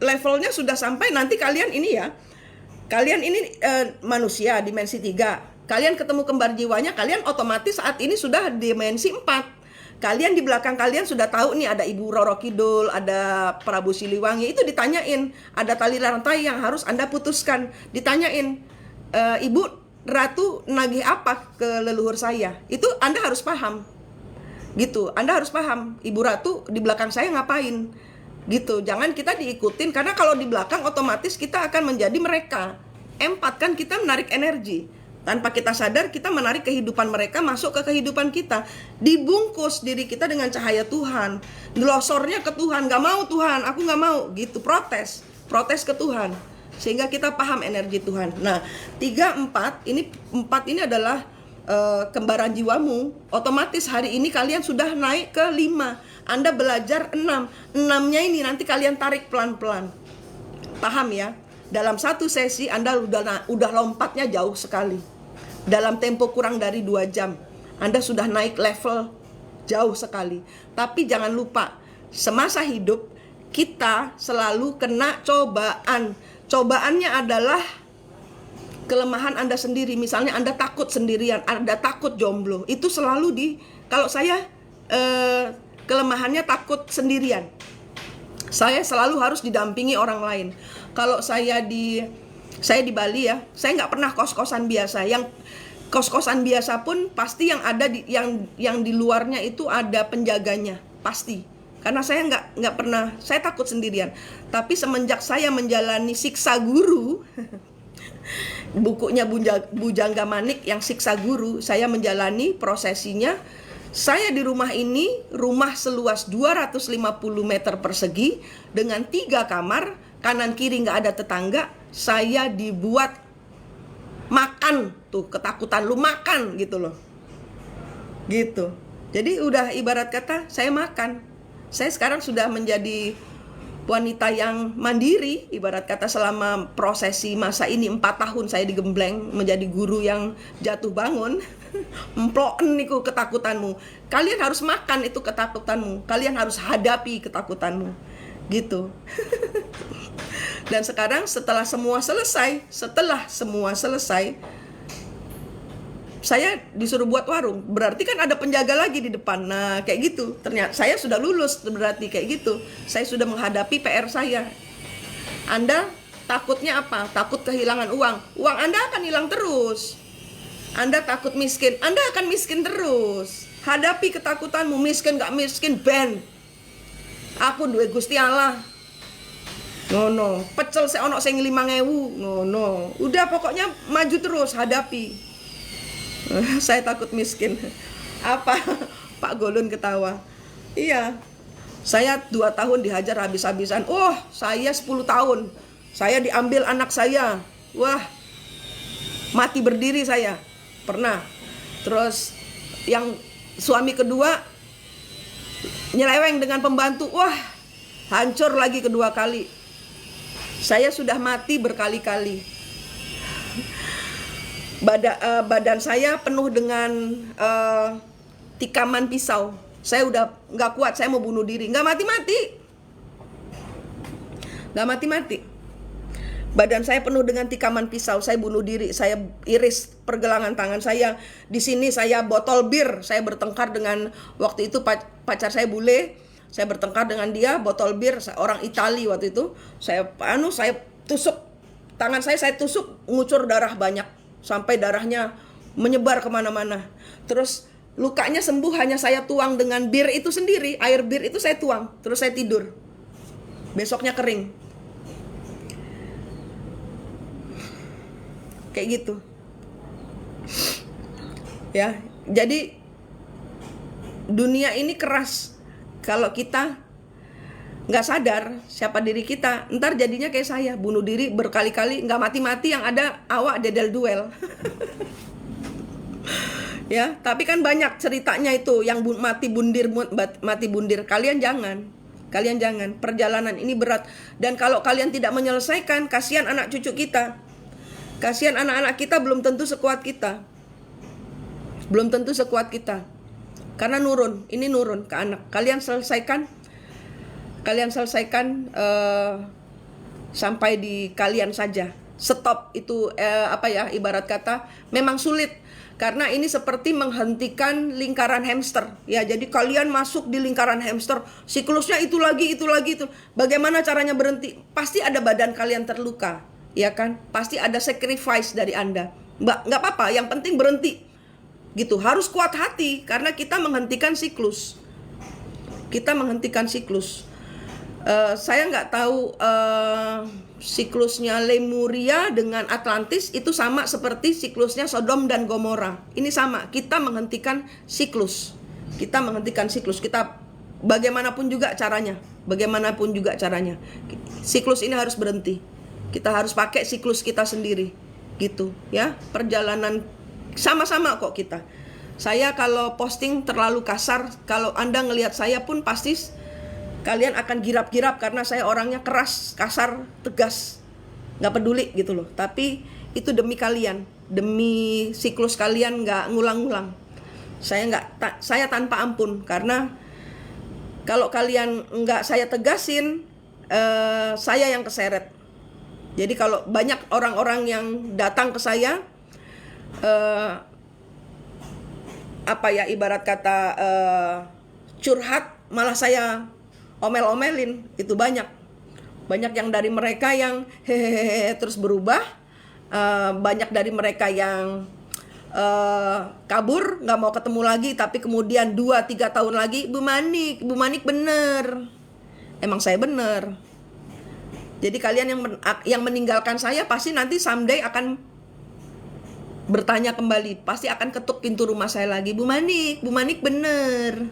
levelnya sudah sampai nanti kalian ini ya, kalian ini manusia dimensi 3, kalian ketemu kembar jiwanya, kalian otomatis saat ini sudah dimensi 4. Kalian di belakang kalian sudah tahu nih ada Ibu Roro Kidul, ada Prabu Siliwangi, itu ditanyain, ada tali rantai yang harus Anda putuskan, ditanyain, Ibu Ratu nagih apa ke leluhur saya, itu Anda harus paham gitu. Anda harus paham Ibu Ratu di belakang saya ngapain gitu. Jangan kita diikutin, karena kalau di belakang otomatis kita akan menjadi mereka. Empat kan, kita menarik energi tanpa kita sadar, kita menarik kehidupan mereka masuk ke kehidupan kita. Dibungkus diri kita dengan cahaya Tuhan, ngelosornya ke Tuhan, gak mau Tuhan, aku gak mau gitu, protes ke Tuhan, sehingga kita paham energi Tuhan. Nah 3, 4 ini adalah kembaran jiwamu. Otomatis hari ini kalian sudah naik ke 5, Anda belajar 6. 6-nya ini nanti kalian tarik pelan-pelan. Paham ya? Dalam satu sesi Anda udah lompatnya jauh sekali. Dalam tempo kurang dari 2 jam Anda sudah naik level jauh sekali. Tapi jangan lupa, semasa hidup kita selalu kena cobaan. Cobaannya adalah kelemahan Anda sendiri. Misalnya Anda takut sendirian, Anda takut jomblo, itu selalu kalau saya kelemahannya takut sendirian. Saya selalu harus didampingi orang lain. Kalau saya di Bali ya, saya nggak pernah kos-kosan biasa. Yang kos-kosan biasa pun pasti yang ada yang di luarnya itu ada penjaganya, pasti. Karena saya nggak pernah, saya takut sendirian. Tapi semenjak saya menjalani siksa guru, bukunya Bujangga Manik yang siksa guru, saya menjalani prosesinya. Saya di rumah ini, rumah seluas 250 meter persegi dengan 3 kamar, kanan kiri nggak ada tetangga. Saya dibuat makan, tuh ketakutan lu makan gitu loh, gitu. Jadi udah ibarat kata saya makan. Saya sekarang sudah menjadi wanita yang mandiri, ibarat kata selama prosesi masa ini 4 tahun saya digembleng menjadi guru yang jatuh bangun. Emploen niku ketakutanmu. Kalian harus makan itu ketakutanmu. Kalian harus hadapi ketakutanmu. Gitu. Dan sekarang setelah semua selesai, saya disuruh buat warung. Berarti kan ada penjaga lagi di depan. Nah, kayak gitu. Ternyata saya sudah lulus, berarti kayak gitu. Saya sudah menghadapi PR saya. Anda takutnya apa? Takut kehilangan uang. Uang Anda akan hilang terus. Anda takut miskin, Anda akan miskin terus. Hadapi ketakutanmu, miskin gak miskin, ben. Aku duwe Gusti Allah. No. Pecel seonok sing 5.000. No. Udah pokoknya maju terus, hadapi. Saya takut miskin. Apa? Pak Golun ketawa. Iya. Saya 2 tahun dihajar habis-habisan. Saya 10 tahun. Saya diambil anak saya. Wah. Mati berdiri saya. Pernah. Terus yang suami kedua nyeleweng dengan pembantu. Wah, hancur lagi kedua kali. Saya sudah mati berkali-kali. Badan saya penuh dengan tikaman pisau. Saya udah gak kuat, saya mau bunuh diri. Gak mati-mati. Badan saya penuh dengan tikaman pisau, saya bunuh diri, saya iris pergelangan tangan saya. Di sini saya botol bir, saya bertengkar dengan waktu itu pacar saya bule, saya bertengkar dengan dia, botol bir, orang Itali waktu itu. Saya tusuk tangan saya tusuk, ngucur darah banyak sampai darahnya menyebar kemana-mana. Terus lukanya sembuh hanya saya tuang dengan bir itu sendiri, air bir itu saya tuang, terus saya tidur. Besoknya kering. kayak gitu. Ya, jadi dunia ini keras. Kalau kita nggak sadar siapa diri kita, ntar jadinya kayak saya, bunuh diri berkali-kali, nggak mati-mati, yang ada awak dedel duel. Ya, tapi kan banyak ceritanya itu yang mati bundir. Kalian jangan, perjalanan ini berat. Dan kalau kalian tidak menyelesaikan, kasihan anak cucu kita, kasihan anak-anak kita, belum tentu sekuat kita, karena ini nurun ke anak. Kalian selesaikan sampai di kalian saja. Stop itu ibarat kata memang sulit. Karena ini seperti menghentikan lingkaran hamster. Ya, jadi kalian masuk di lingkaran hamster, siklusnya itu lagi. Bagaimana caranya berhenti? Pasti ada badan kalian terluka, ya kan? Pasti ada sacrifice dari Anda. Nggak apa-apa, yang penting berhenti. Gitu, harus kuat hati karena kita menghentikan siklus. Saya nggak tahu siklusnya Lemuria dengan Atlantis itu sama seperti siklusnya Sodom dan Gomora. Ini sama, kita menghentikan siklus. Kita bagaimanapun juga caranya. Siklus ini harus berhenti. Kita harus pakai siklus kita sendiri. Gitu, ya. Perjalanan sama-sama kok kita. Saya kalau posting terlalu kasar, kalau Anda ngelihat saya pun pasti kalian akan girap-girap karena saya orangnya keras, kasar, tegas, nggak peduli gitu loh. Tapi itu demi kalian, demi siklus kalian nggak ngulang-ngulang. Saya tanpa ampun, karena kalau kalian nggak saya tegasin, saya yang keseret. Jadi kalau banyak orang-orang yang datang ke saya, ibarat kata curhat, malah saya omel-omelin. Itu banyak yang dari mereka yang hehehe terus berubah, banyak dari mereka yang kabur, nggak mau ketemu lagi, tapi kemudian 2-3 tahun lagi, Bu Manik bener, emang saya bener. Jadi kalian yang meninggalkan saya pasti nanti someday akan bertanya kembali, pasti akan ketuk pintu rumah saya lagi, Bu Manik bener,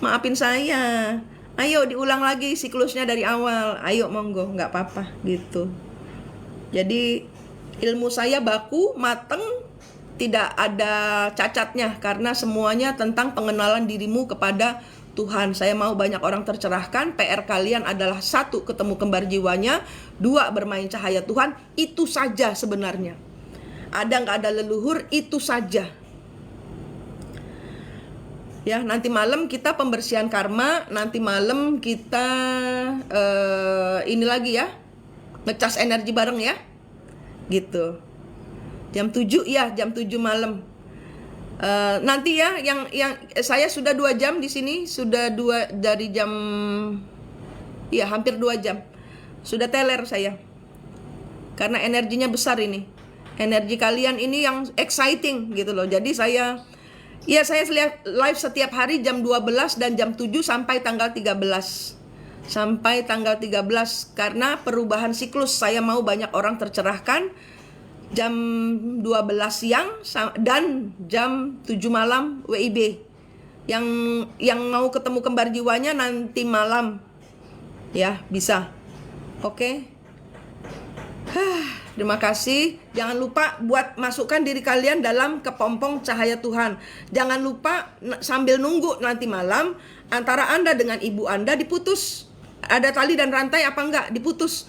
maafin saya. Ayo diulang lagi siklusnya dari awal. Ayo monggo, nggak apa-apa gitu. Jadi ilmu saya baku, mateng, tidak ada cacatnya, karena semuanya tentang pengenalan dirimu kepada Tuhan. Saya mau banyak orang tercerahkan. PR kalian adalah 1, ketemu kembar jiwanya, 2, bermain cahaya Tuhan. Itu saja sebenarnya. Ada nggak ada leluhur, itu saja. Ya, nanti malam kita pembersihan karma, nanti malam kita ini lagi ya, ngecas energi bareng ya, gitu. Jam 7 malam. Nanti ya, yang saya sudah 2 jam di sini, sudah dari jam, ya hampir 2 jam, sudah teler saya, karena energinya besar ini, energi kalian ini yang exciting gitu loh. Jadi saya lihat live setiap hari jam 12 dan jam 7 sampai tanggal 13. Karena perubahan siklus. Saya mau banyak orang tercerahkan jam 12 siang dan jam 7 malam WIB. Yang mau ketemu kembar jiwanya nanti malam. Ya, bisa. Oke. Terima kasih. Jangan lupa buat masukkan diri kalian dalam kepompong cahaya Tuhan. Jangan lupa sambil nunggu nanti malam, antara Anda dengan ibu Anda diputus. Ada tali dan rantai apa enggak? Diputus.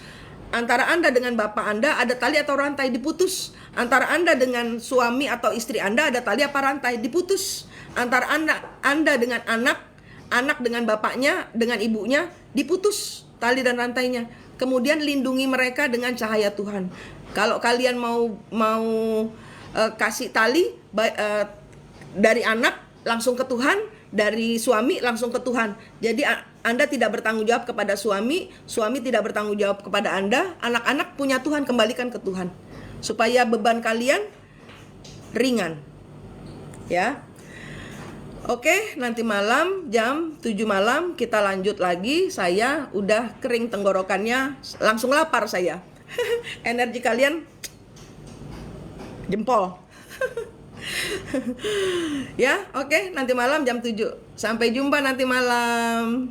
Antara Anda dengan bapak Anda ada tali atau rantai? Diputus. Antara Anda dengan suami atau istri Anda ada tali apa rantai? Diputus. Antara Anda dengan anak dengan bapaknya, dengan ibunya, diputus tali dan rantainya. Kemudian lindungi mereka dengan cahaya Tuhan. Kalau kalian mau kasih tali dari anak langsung ke Tuhan, dari suami langsung ke Tuhan. Jadi Anda tidak bertanggung jawab kepada suami tidak bertanggung jawab kepada Anda. Anak-anak punya Tuhan, kembalikan ke Tuhan. Supaya beban kalian ringan. Ya. Oke, nanti malam jam 7 malam kita lanjut lagi. Saya udah kering tenggorokannya, langsung lapar saya. Energi kalian Jempol. Ya, oke, nanti malam jam 7. Sampai jumpa nanti malam.